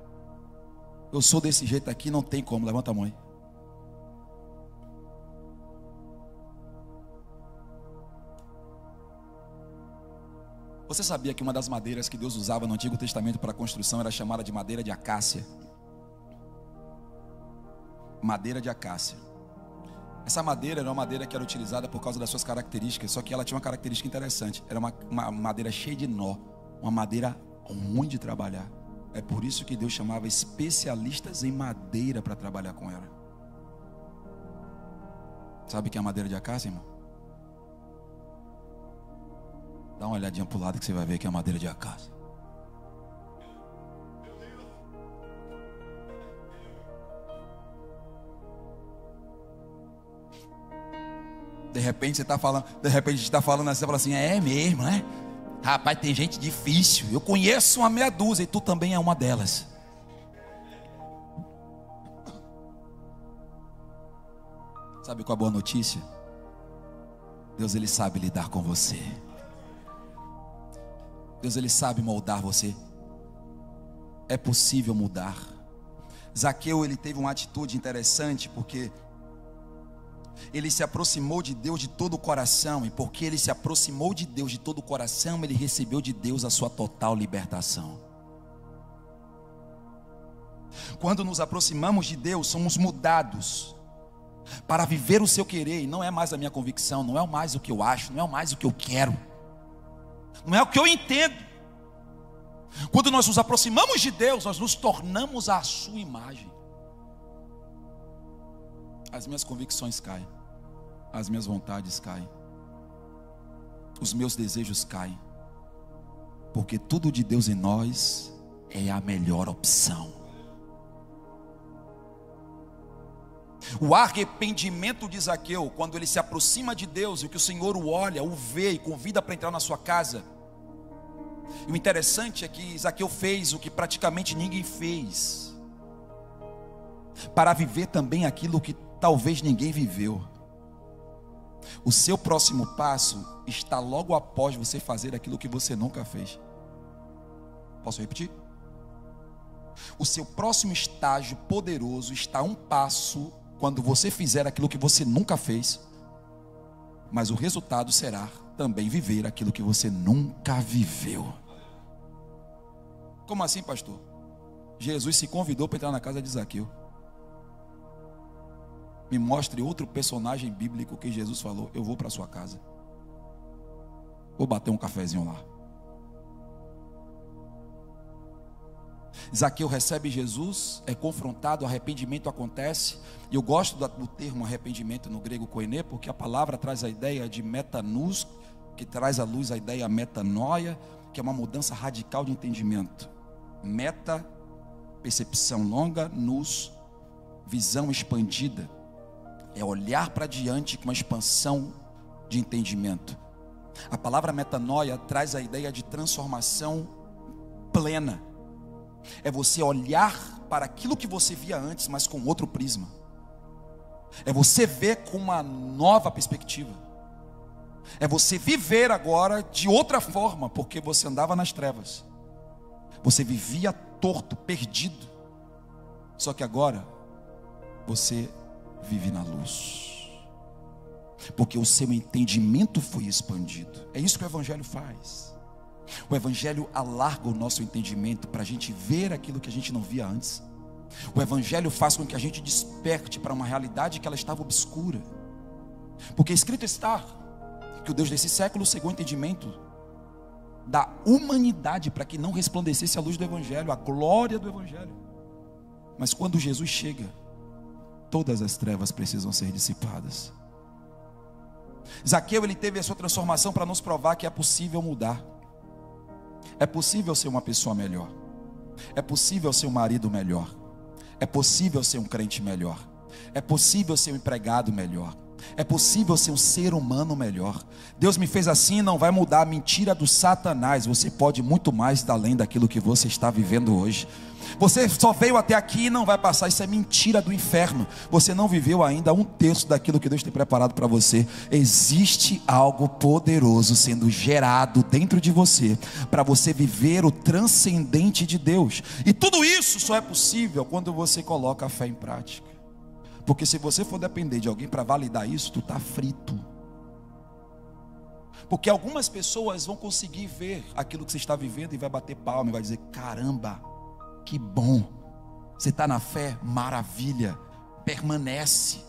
eu sou desse jeito aqui, não tem como? Levanta a mão aí. Você sabia que uma das madeiras que Deus usava no Antigo Testamento para a construção era chamada de madeira de acácia? Madeira de acácia. Essa madeira era uma madeira que era utilizada por causa das suas características, só que ela tinha uma característica interessante. Era uma madeira cheia de nó, uma madeira ruim de trabalhar. É por isso que Deus chamava especialistas em madeira para trabalhar com ela. Sabe o que é a madeira de acácia, irmão? Dá uma olhadinha para o lado que você vai ver que é a madeira de acácia. De repente você está falando, de repente a gente está falando assim, você fala assim: é mesmo, né? Rapaz, tem gente difícil. Eu conheço uma meia dúzia e tu também é uma delas. Sabe qual é a boa notícia? Deus ele sabe lidar com você. Deus ele sabe moldar você. É possível mudar. Zaqueu ele teve uma atitude interessante, porque ele se aproximou de Deus de todo o coração, e porque ele se aproximou de Deus de todo o coração, ele recebeu de Deus a sua total libertação. Quando nos aproximamos de Deus, somos mudados para viver o seu querer, e não é mais a minha convicção, não é mais o que eu acho, não é mais o que eu quero, não é o que eu entendo. Quando nós nos aproximamos de Deus, nós nos tornamos à sua imagem. As minhas convicções caem, as minhas vontades caem, os meus desejos caem, porque tudo de Deus em nós é a melhor opção. O arrependimento de Zaqueu, quando ele se aproxima de Deus e que o Senhor o olha, o vê e convida para entrar na sua casa. E o interessante é que Zaqueu fez o que praticamente ninguém fez, para viver também aquilo que talvez ninguém viveu. O seu próximo passo está logo após você fazer aquilo que você nunca fez. Posso repetir? O seu próximo estágio poderoso está a um passo quando você fizer aquilo que você nunca fez, mas o resultado será também viver aquilo que você nunca viveu. Como assim, pastor? Jesus se convidou para entrar na casa de Zaqueu. Me mostre outro personagem bíblico que Jesus falou: eu vou para a sua casa, vou bater um cafezinho lá. Zaqueu recebe Jesus, é confrontado, arrependimento acontece. E eu gosto do termo arrependimento no grego koiné, porque a palavra traz a ideia de metanus, que traz à luz a ideia metanoia, que é uma mudança radical de entendimento. Meta, percepção longa, nous, visão expandida. É olhar para diante com uma expansão de entendimento. A palavra metanoia traz a ideia de transformação plena. É você olhar para aquilo que você via antes, mas com outro prisma. É você ver com uma nova perspectiva. É você viver agora de outra forma, porque você andava nas trevas. Você vivia torto, perdido. Só que agora você vive na luz. Porque o seu entendimento foi expandido. É isso que o Evangelho faz. O Evangelho alarga o nosso entendimento para a gente ver aquilo que a gente não via antes. O Evangelho faz com que a gente desperte para uma realidade que ela estava obscura. Porque escrito está que o Deus desse século cegou o entendimento da humanidade para que não resplandecesse a luz do Evangelho, a glória do Evangelho. Mas quando Jesus chega, todas as trevas precisam ser dissipadas. Zaqueu, ele teve a sua transformação para nos provar que é possível mudar. É possível ser uma pessoa melhor. É possível ser um marido melhor. É possível ser um crente melhor. É possível ser um empregado melhor. É possível ser um ser humano melhor. Deus me fez assim, não vai mudar a mentira do Satanás. Você pode muito mais além daquilo que você está vivendo hoje. Você só veio até aqui e não vai passar. Isso é mentira do inferno. Você não viveu ainda 1/3 daquilo que Deus tem preparado para você. Existe algo poderoso sendo gerado dentro de você, para você viver o transcendente de Deus. E tudo isso só é possível quando você coloca a fé em prática. Porque se você for depender de alguém para validar isso, tu está frito. Porque algumas pessoas vão conseguir ver aquilo que você está vivendo e vai bater palma e vai dizer: caramba, que bom, você está na fé, maravilha, permanece.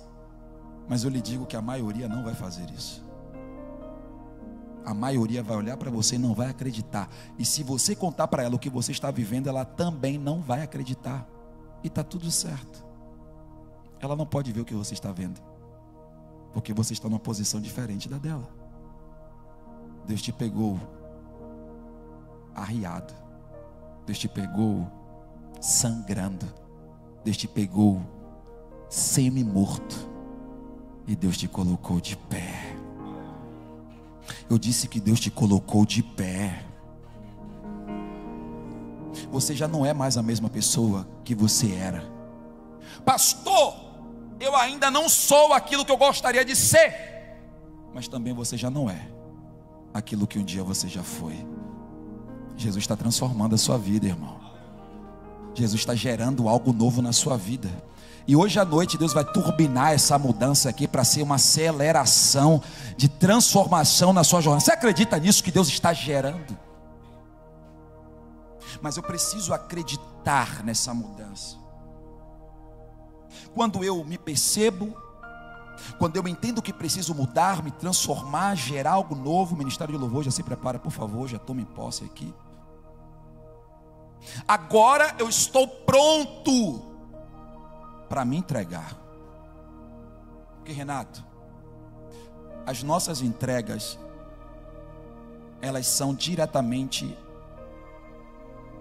Mas eu lhe digo que a maioria não vai fazer isso. A maioria vai olhar para você e não vai acreditar. E se você contar para ela o que você está vivendo, ela também não vai acreditar. E está tudo certo. Ela não pode ver o que você está vendo, porque você está numa posição diferente da dela. Deus te pegou arriado. Deus te pegou sangrando. Deus te pegou semi-morto. E Deus te colocou de pé. Eu disse que Deus te colocou de pé. Você já não é mais a mesma pessoa que você era. Pastor, eu ainda não sou aquilo que eu gostaria de ser. Mas também você já não é aquilo que um dia você já foi. Jesus está transformando a sua vida, irmão. Jesus está gerando algo novo na sua vida. E hoje à noite Deus vai turbinar essa mudança aqui para ser uma aceleração de transformação na sua jornada. Você acredita nisso que Deus está gerando? Mas eu preciso acreditar nessa mudança. Quando eu me percebo, quando eu entendo que preciso mudar, me transformar, gerar algo novo, o Ministério de Louvor já se prepara, por favor, já tome posse aqui. Agora eu estou pronto para me entregar. Porque, Renato, as nossas entregas, elas são diretamente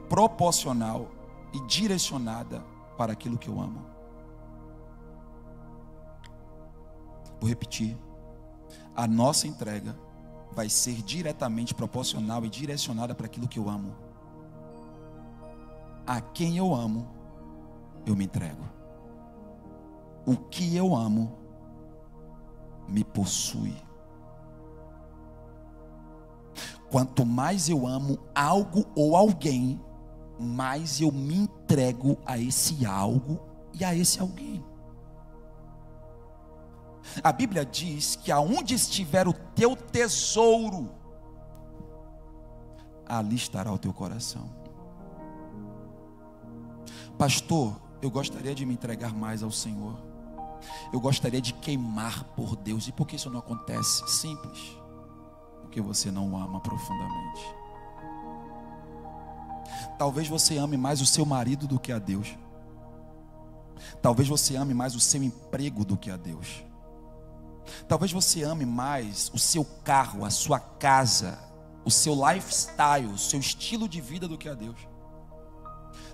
proporcional e direcionada para aquilo que eu amo. Vou repetir. A nossa entrega vai ser diretamente proporcional e direcionada para aquilo que eu amo. A quem eu amo, eu me entrego. O que eu amo me possui. Quanto mais eu amo algo ou alguém, mais eu me entrego a esse algo e a esse alguém. A Bíblia diz que aonde estiver o teu tesouro, ali estará o teu coração. Pastor, eu gostaria de me entregar mais ao Senhor. Eu gostaria de queimar por Deus. E por que isso não acontece? Simples. Porque você não o ama profundamente. Talvez você ame mais o seu marido do que a Deus. Talvez você ame mais o seu emprego do que a Deus. Talvez você ame mais o seu carro, a sua casa, o seu lifestyle, o seu estilo de vida do que a Deus.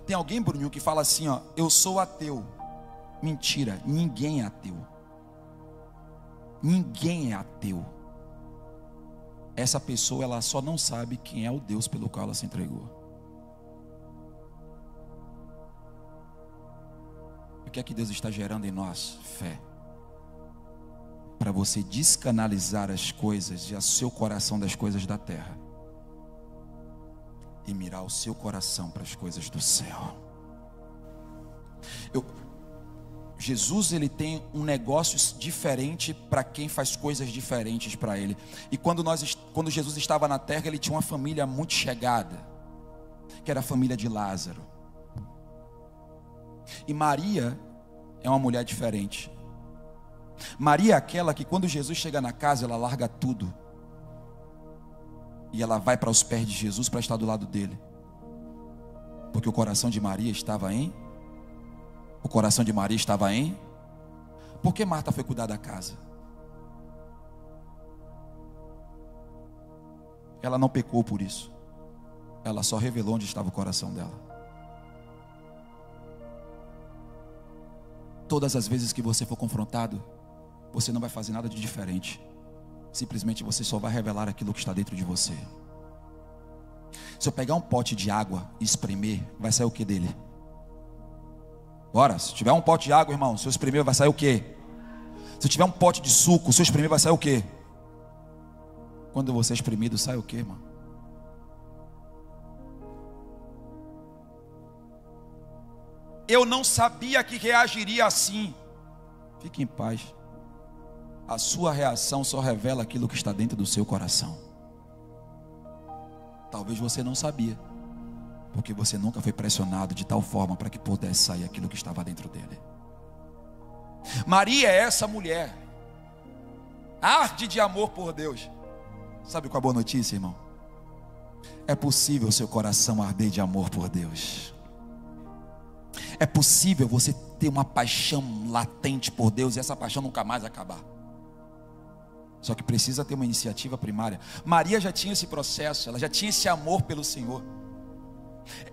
Tem alguém, Bruninho, que fala assim, ó: eu sou ateu. Mentira, ninguém é ateu. Ninguém é ateu. essa pessoa ela só não sabe quem é o Deus pelo qual ela se entregou. O que é que Deus está gerando em nós? Fé. Para você descanalizar as coisas e o seu coração das coisas da terra e mirar o seu coração para as coisas do céu. Jesus, ele tem um negócio diferente para quem faz coisas diferentes para ele. E quando Jesus estava na terra, ele tinha uma família muito chegada, que era a família de Lázaro. E Maria é uma mulher diferente. Maria é aquela que quando Jesus chega na casa, ela larga tudo e ela vai para os pés de Jesus para estar do lado dele, porque o coração de Maria estava em Por que Marta foi cuidar da casa? Ela não pecou por isso, ela só revelou onde estava o coração dela. Todas as vezes que você for confrontado, você não vai fazer nada de diferente. Simplesmente você só vai revelar aquilo que está dentro de você. Se eu pegar um pote de água e espremer, vai sair o que dele? Ora, se tiver um pote de água, irmão, se eu espremer, vai sair o que? Se tiver um pote de suco, se eu espremer, vai sair o que? Quando você é espremido, sai o que, irmão? Eu não sabia que reagiria assim. Fique em paz. A sua reação só revela aquilo que está dentro do seu coração. Talvez você não sabia, porque você nunca foi pressionado de tal forma para que pudesse sair aquilo que estava dentro dele. Maria é essa mulher, arde de amor por Deus. Sabe qual é a boa notícia, irmão? É possível o seu coração arder de amor por Deus. É possível você ter uma paixão latente por Deus e essa paixão nunca mais acabar. Só que precisa ter uma iniciativa primária. Maria já tinha esse processo, ela já tinha esse amor pelo Senhor.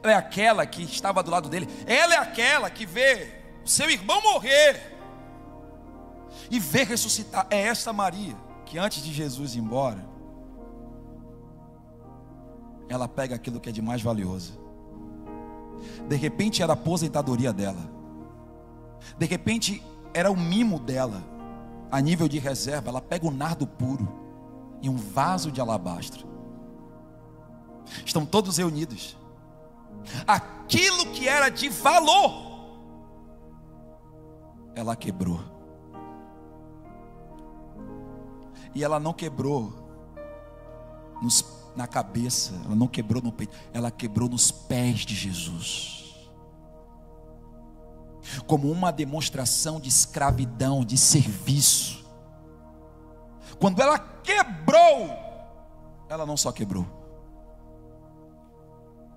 Ela é aquela que estava do lado dele. Ela é aquela que vê o seu irmão morrer e vê ressuscitar. É essa Maria que antes de Jesus ir embora, ela pega aquilo que é de mais valioso. De repente era a aposentadoria dela. De repente era o mimo dela. A nível de reserva, ela pega o nardo puro em um vaso de alabastro. Estão todos reunidos. Aquilo que era de valor, ela quebrou. E ela não quebrou na cabeça, ela não quebrou no peito, ela quebrou nos pés de Jesus. Como uma demonstração de escravidão, de serviço. Quando ela quebrou, ela não só quebrou,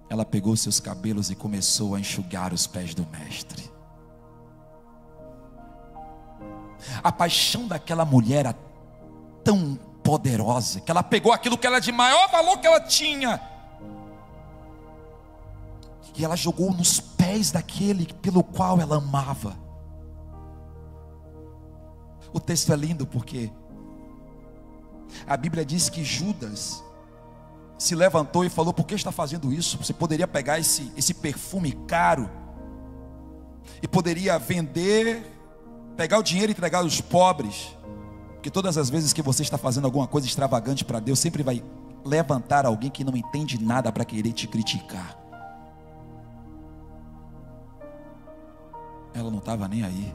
ela pegou seus cabelos e começou a enxugar os pés do mestre. A paixão daquela mulher era tão poderosa que ela pegou aquilo que era de maior valor que ela tinha e ela jogou nos pés daquele pelo qual ela amava. O texto é lindo porque a Bíblia diz que Judas se levantou e falou: por que está fazendo isso? Você poderia pegar esse perfume caro e poderia vender, pegar o dinheiro e entregar aos pobres. Porque todas as vezes que você está fazendo alguma coisa extravagante para Deus, sempre vai levantar alguém que não entende nada para querer te criticar. Ela não estava nem aí.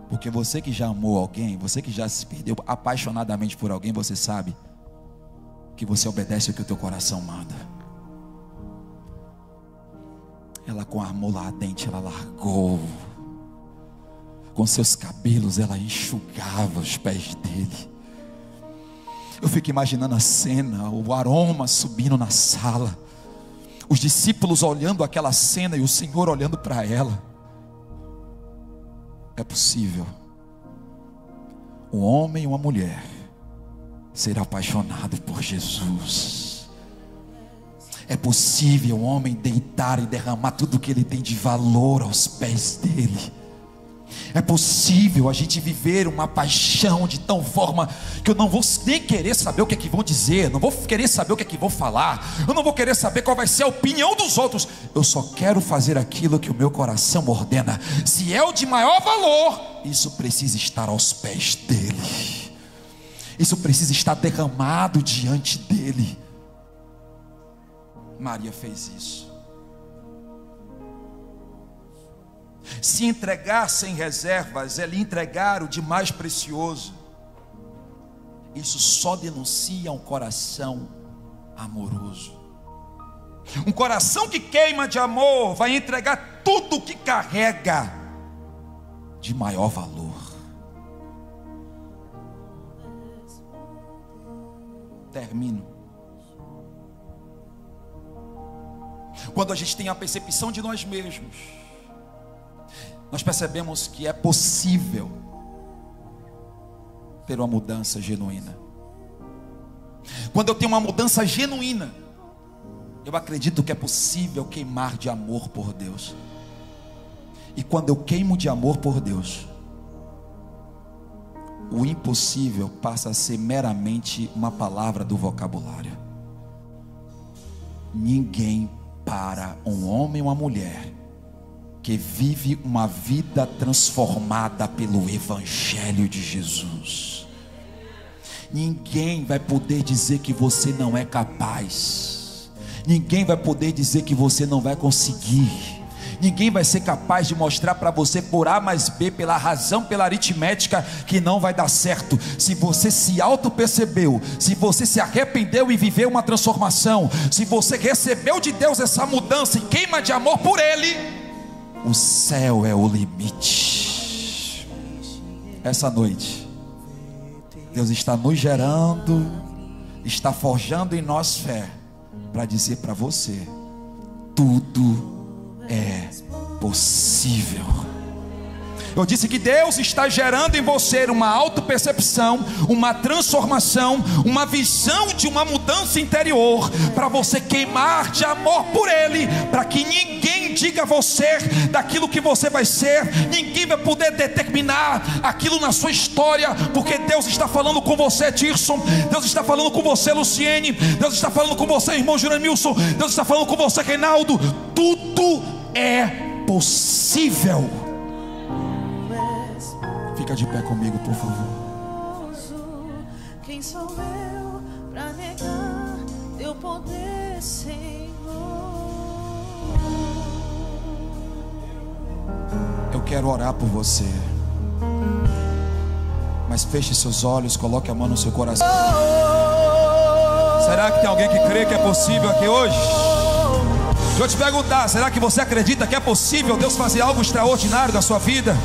Porque você que já amou alguém, você que já se perdeu apaixonadamente por alguém, você sabe que você obedece o que o teu coração manda. Ela com amor ardente, ela largou. Com seus cabelos ela enxugava os pés dele. Eu fico imaginando a cena, o aroma subindo na sala, os discípulos olhando aquela cena e o Senhor olhando para ela. É possível um homem e uma mulher ser apaixonado por Jesus. É possível um homem deitar e derramar tudo que ele tem de valor aos pés dele. É possível a gente viver uma paixão de tal forma que eu não vou nem querer saber o que é que vão dizer, não vou querer saber o que é que vão falar, eu não vou querer saber qual vai ser a opinião dos outros. Eu só quero fazer aquilo que o meu coração ordena. Se é o de maior valor, isso precisa estar aos pés dele, isso precisa estar derramado diante dele. Maria fez isso. Se entregar sem reservas é lhe entregar o de mais precioso. Isso só denuncia um coração amoroso. Um coração que queima de amor vai entregar tudo o que carrega de maior valor. Termino. Quando a gente tem a percepção de nós mesmos, nós percebemos que é possível ter uma mudança genuína. Quando eu tenho uma mudança genuína, eu acredito que é possível queimar de amor por Deus. E quando eu queimo de amor por Deus, o impossível passa a ser meramente uma palavra do vocabulário. Ninguém para um homem ou uma mulher que vive uma vida transformada pelo Evangelho de Jesus. Ninguém vai poder dizer que você não é capaz. Ninguém vai poder dizer que você não vai conseguir. Ninguém vai ser capaz de mostrar para você por A mais B, pela razão, pela aritmética, que não vai dar certo. Se você se auto-percebeu, se você se arrependeu e viveu uma transformação, se você recebeu de Deus essa mudança e queima de amor por Ele, o céu é o limite. Essa noite, Deus está nos gerando, está forjando em nós fé, para dizer para você: tudo é possível. Eu disse que Deus está gerando em você uma autopercepção, uma transformação, uma visão de uma mudança interior, para você queimar de amor por Ele, para que ninguém diga a você daquilo que você vai ser, ninguém vai poder determinar aquilo na sua história, porque Deus está falando com você, Tirson, Deus está falando com você, Luciene, Deus está falando com você, irmão Juranilson, Deus está falando com você, Reinaldo. Tudo é possível. Fica de pé comigo, por favor. Quem sou eu para negar teu poder, Senhor? Eu quero orar por você, mas feche seus olhos, coloque a mão no seu coração. Será que tem alguém que crê que é possível aqui hoje? Deixa eu te perguntar, será que você acredita que é possível Deus fazer algo extraordinário na sua vida?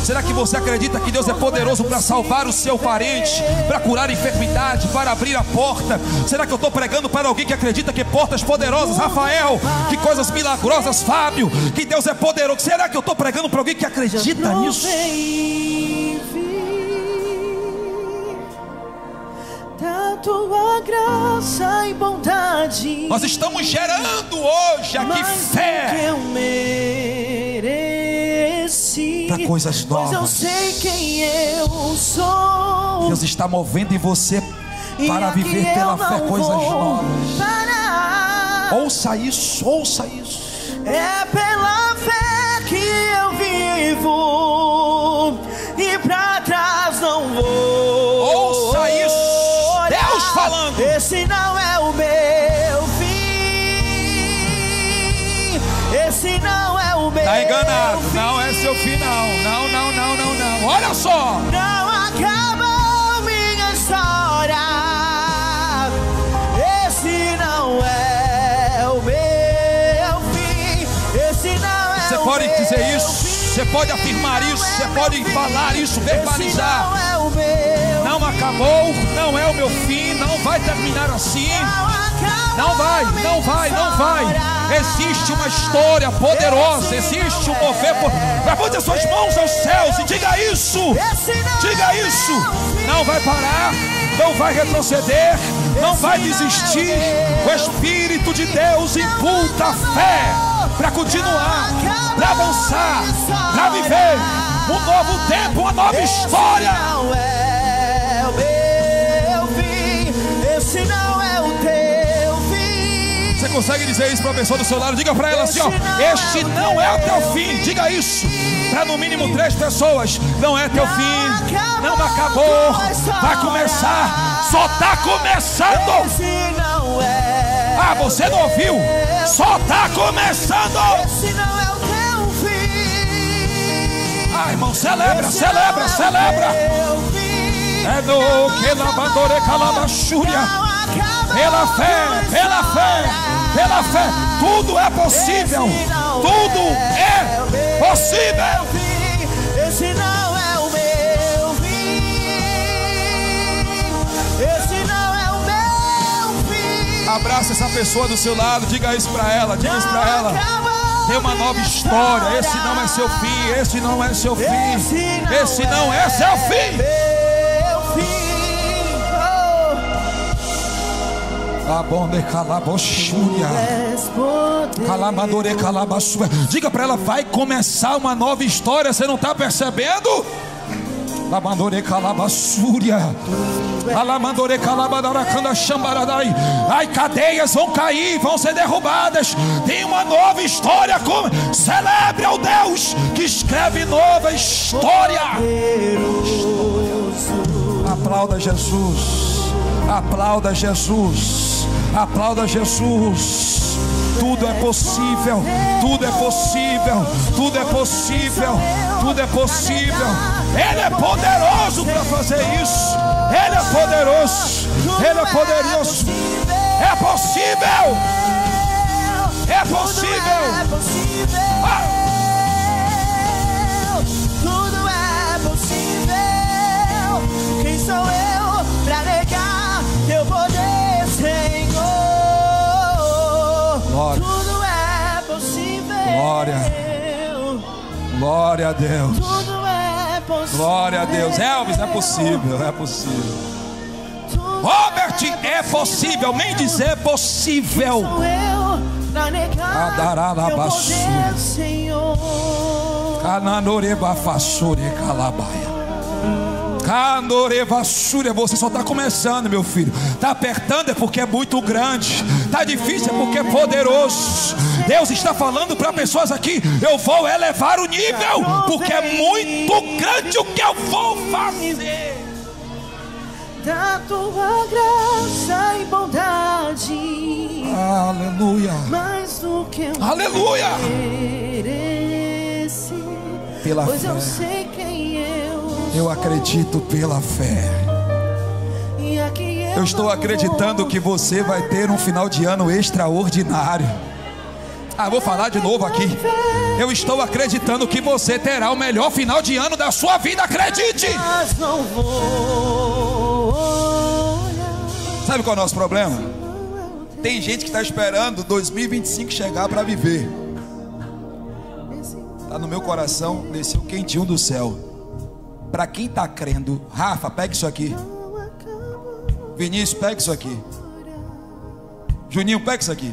Será que você acredita que Deus é poderoso para salvar o seu parente, para curar a enfermidade, para abrir a porta? Será que eu estou pregando para alguém que acredita que portas poderosas, Rafael, que coisas milagrosas, Fábio, que Deus é poderoso? Será que eu estou pregando para alguém que acredita nisso? Da tua graça e bondade, Nós estamos gerando hoje aqui fé para coisas novas. Pois eu sei quem eu sou. Deus está movendo em você para viver pela fé coisas novas. Ouça isso, ouça isso. É pela fé que eu vivo e para trás não vou. Ouça isso. Deus falando. Esse não é o meu fim. Esse não é o meu Está enganado, fim. não é seu final. Não. Olha só. Não acabou minha história. Esse não é o meu fim. Esse não é Você o pode meu dizer isso, fim. você pode afirmar isso, você pode falar isso, verbalizar. Esse não é o meu. Não acabou, não é o meu fim, não vai terminar assim. Não vai. Existe uma história poderosa, existe um mover. Levante as suas mãos aos céus e diga isso. Diga isso. Não vai parar, não vai retroceder, não vai desistir. O Espírito de Deus imputa a fé para continuar, para avançar, para viver. um novo tempo, uma nova história. Esse não é o meu fim, esse não é o teu fim. Você consegue dizer isso para a pessoa do seu lado? Diga para ela assim, ó: este não é o teu fim. Diga isso para no mínimo 3 pessoas. Não é teu fim, não acabou, vai começar, só está começando. Esse não é. Ah, você não ouviu? Só está começando. Esse não é o teu fim. Ah, irmão, celebra, celebra, celebra. É do que labandore calabachúria. Pela fé, pela fé, pela fé, tudo é possível. Tudo é possível. Esse não é o meu fim. Esse não é o meu fim. Abraça essa pessoa do seu lado, diga isso para ela, diga isso para ela. Tem uma nova história. Esse não é seu fim, esse não é seu fim, esse não é seu fim. Abonde calaboxúria, calamadore calabaçúria. Diga para ela, vai começar uma nova história. Você não está percebendo? Lamandore calabaçúria, alamandore calabadaracanda chambaradai. Ai, cadeias vão cair, vão ser derrubadas. Tem uma nova história. Celebre ao Deus que escreve nova história. Aplauda Jesus, aplauda Jesus, aplauda Jesus. Tudo é possível, tudo é possível, tudo é possível, tudo é possível. Ele é poderoso para fazer isso. Ele é poderoso, ele é poderoso. É possível, é possível. Tudo é possível. Quem sou eu para negar teu poder, Senhor? Glória. Tudo é possível. Glória. Glória a Deus. Tudo é possível. Glória a Deus. Elvis, é possível, é possível. Robert, é possível. Nem dizer possível. Sou eu pra negar teu poder, Senhor? Cananorebafassure calabaia. Você só está começando, meu filho. Está apertando é porque é muito grande. Está difícil é porque é poderoso. Deus está falando para pessoas aqui: eu vou elevar o nível, porque é muito grande o que eu vou fazer. Da tua graça e bondade, Aleluia. mais do que eu Aleluia. mereci. Pela Pois fé. eu sei quem Eu acredito pela fé. e aqui Eu estou acreditando que você vai ter um final de ano extraordinário. Ah, vou falar de novo aqui. Eu estou acreditando que você terá o melhor final de ano da sua vida. Acredite! mas não vou olhar. Sabe qual é o nosso problema? Tem gente que está esperando 2025 chegar para viver. Está no meu coração, desceu quentinho do céu. Para quem está crendo, Rafa, pega isso aqui. Vinícius, pega isso aqui. Juninho, pega isso aqui.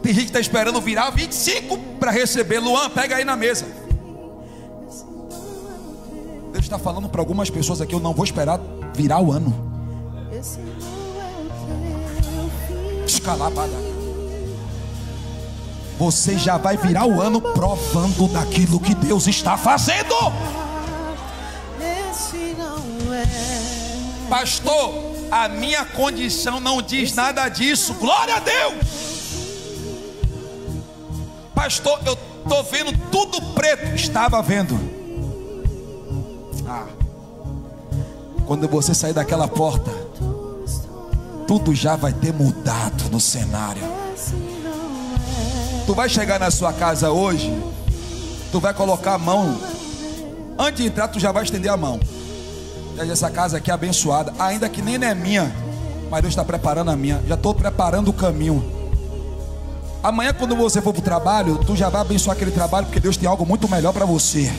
Tem gente que está esperando virar 25 para receber. Luan, pega aí na mesa. Deus está falando para algumas pessoas aqui: eu não vou esperar virar o ano. Esse não é o teu fim. Escalabada. Você já vai virar o ano provando daquilo que Deus está fazendo. Esse não é. Pastor, a minha condição não diz nada disso. Glória a Deus. Pastor, eu estou vendo tudo preto. Estava vendo. Quando você sair daquela porta, tudo já vai ter mudado no cenário. Tu vai chegar na sua casa hoje, tu vai colocar a mão. Antes de entrar, tu já vai estender a mão. Essa casa aqui é abençoada, ainda que nem é minha, mas Deus está preparando a minha. Já estou preparando o caminho. Amanhã, quando você for para o trabalho, tu já vai abençoar aquele trabalho, porque Deus tem algo muito melhor para você.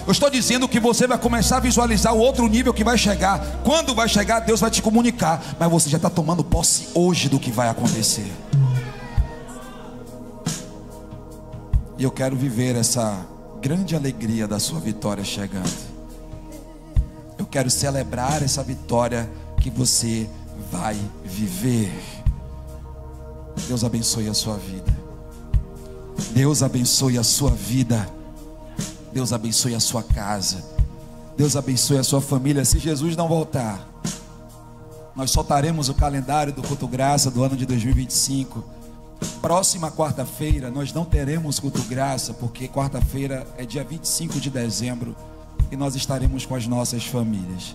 Eu estou dizendo que você vai começar a visualizar o outro nível que vai chegar. Quando vai chegar, Deus vai te comunicar, mas você já está tomando posse hoje do que vai acontecer. E eu quero viver essa grande alegria da sua vitória chegando. Eu quero celebrar essa vitória que você vai viver. Deus abençoe a sua vida. Deus abençoe a sua vida. Deus abençoe a sua casa. Deus abençoe a sua família. Se Jesus não voltar, nós soltaremos o calendário do Culto Graça do ano de 2025. Próxima quarta-feira nós não teremos Culto Graça, porque quarta-feira é dia 25 de dezembro e nós estaremos com as nossas famílias.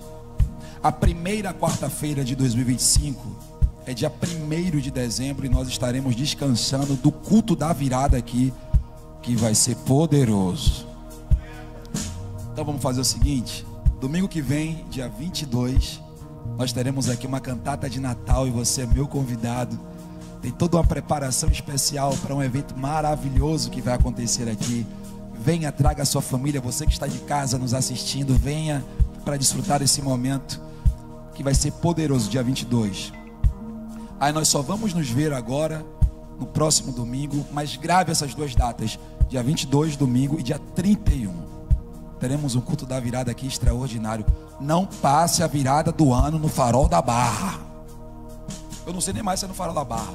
A primeira quarta-feira de 2025 é dia 1º de dezembro e nós estaremos descansando do culto da virada aqui, que vai ser poderoso. Então vamos fazer o seguinte: domingo que vem, dia 22, nós teremos aqui uma cantata de Natal e você é meu convidado. Tem toda uma preparação especial para um evento maravilhoso que vai acontecer aqui. Venha, traga a sua família. Você que está de casa nos assistindo, venha para desfrutar desse momento que vai ser poderoso, dia 22. Aí nós só vamos nos ver agora no próximo domingo, mas grave essas duas datas, dia 22, domingo, e dia 31. Teremos um culto da virada aqui extraordinário. Não passe a virada do ano no Farol da Barra. Eu não sei nem mais se é no Farol da Barra.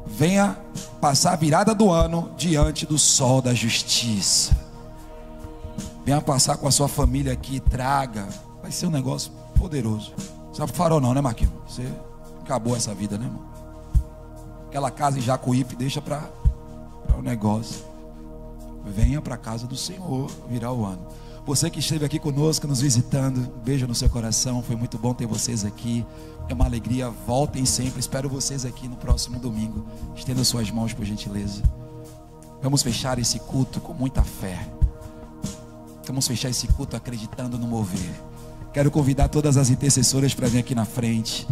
Venha passar a virada do ano diante do sol da justiça. Venha passar com a sua família aqui, traga. Vai ser um negócio poderoso. Não sabe Farol não, né, Marquinhos? Você acabou essa vida, né, irmão? Aquela casa em Jacuípe deixa para o negócio. Venha para a casa do Senhor virar o ano. Você que esteve aqui conosco, nos visitando, um beijo no seu coração. Foi muito bom ter vocês aqui. É uma alegria. Voltem sempre. Espero vocês aqui no próximo domingo. Estenda suas mãos, por gentileza. Vamos fechar esse culto com muita fé. Vamos fechar esse culto acreditando no mover. Quero convidar todas as intercessoras para vir aqui na frente.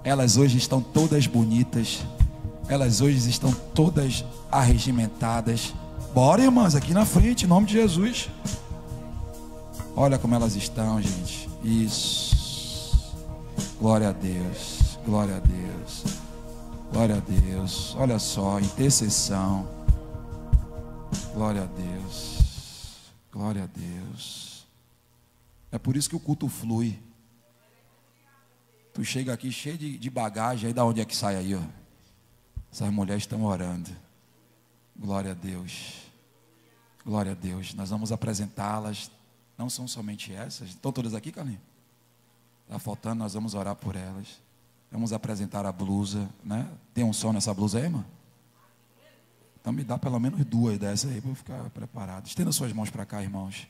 Elas hoje estão todas bonitas. Elas hoje estão todas arregimentadas. Bora, irmãs, aqui na frente, em nome de Jesus. Olha como elas estão, gente. Isso. Glória a Deus. Glória a Deus. Glória a Deus. Olha só, intercessão. Glória a Deus. Glória a Deus. É por isso que o culto flui. Tu chega aqui cheio de bagagem, aí da onde é que sai aí, ó? Essas mulheres estão orando. Glória a Deus. Glória a Deus. Nós vamos apresentá-las. Não são somente essas. Estão todas aqui, Carlinhos? Está faltando, nós vamos orar por elas. Vamos apresentar a blusa, né? Tem um som nessa blusa aí, irmão? Então me dá pelo menos 2 dessas aí para eu ficar preparado. Estenda suas mãos para cá, irmãos.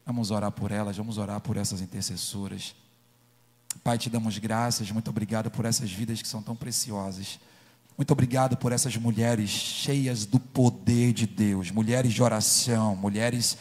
Vamos orar por elas, vamos orar por essas intercessoras. Pai, te damos graças, muito obrigado por essas vidas que são tão preciosas. Muito obrigado por essas mulheres cheias do poder de Deus, mulheres de oração, mulheres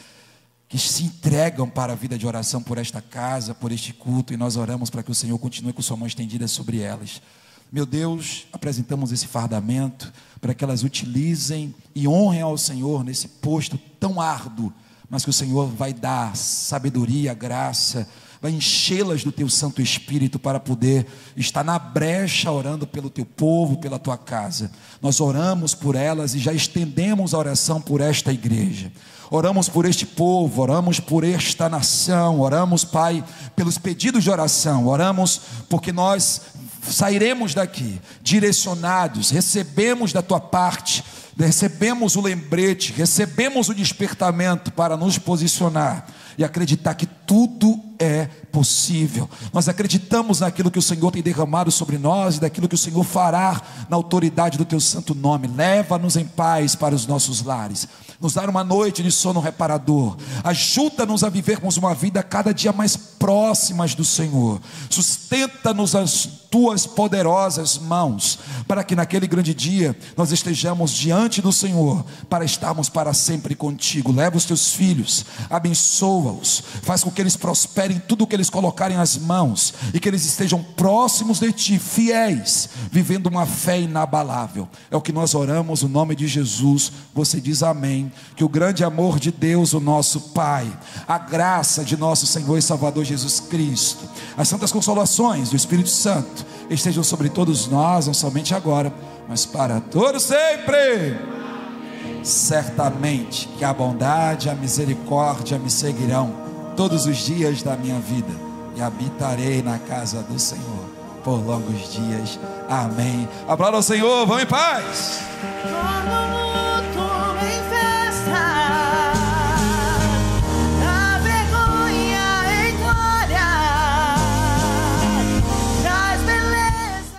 que se entregam para a vida de oração por esta casa, por este culto, e nós oramos para que o Senhor continue com sua mão estendida sobre elas. Meu Deus, apresentamos esse fardamento para que elas utilizem e honrem ao Senhor nesse posto tão árduo, mas que o Senhor vai dar sabedoria, graça, vai enchê-las do teu Santo Espírito para poder estar na brecha orando pelo teu povo, pela tua casa. Nós oramos por elas e já estendemos a oração por esta igreja. Oramos por este povo, oramos por esta nação, oramos, Pai, pelos pedidos de oração, oramos porque nós sairemos daqui direcionados, recebemos da tua parte, recebemos o lembrete, recebemos o despertamento para nos posicionar e acreditar que tudo é possível. Nós acreditamos naquilo que o Senhor tem derramado sobre nós e daquilo que o Senhor fará na autoridade do teu santo nome. Leva-nos em paz para os nossos lares, nos dar uma noite de sono reparador, ajuda-nos a vivermos uma vida cada dia mais próximas do Senhor, sustenta-nos as tuas poderosas mãos, para que naquele grande dia nós estejamos diante do Senhor, para estarmos para sempre contigo. Leva os teus filhos, abençoa-os, faz com que eles prosperem em tudo o que eles colocarem nas mãos, e que eles estejam próximos de ti, fiéis, vivendo uma fé inabalável. É o que nós oramos no nome de Jesus. Você diz amém. Que o grande amor de Deus, o nosso Pai, a graça de nosso Senhor e Salvador Jesus Cristo, as santas consolações do Espírito Santo estejam sobre todos nós, não somente agora, mas para todos sempre. certamente que a bondade e a misericórdia me seguirão todos os dias da minha vida, e habitarei na casa do Senhor por longos dias. Amém. Aplauda ao Senhor, vamos em paz. Como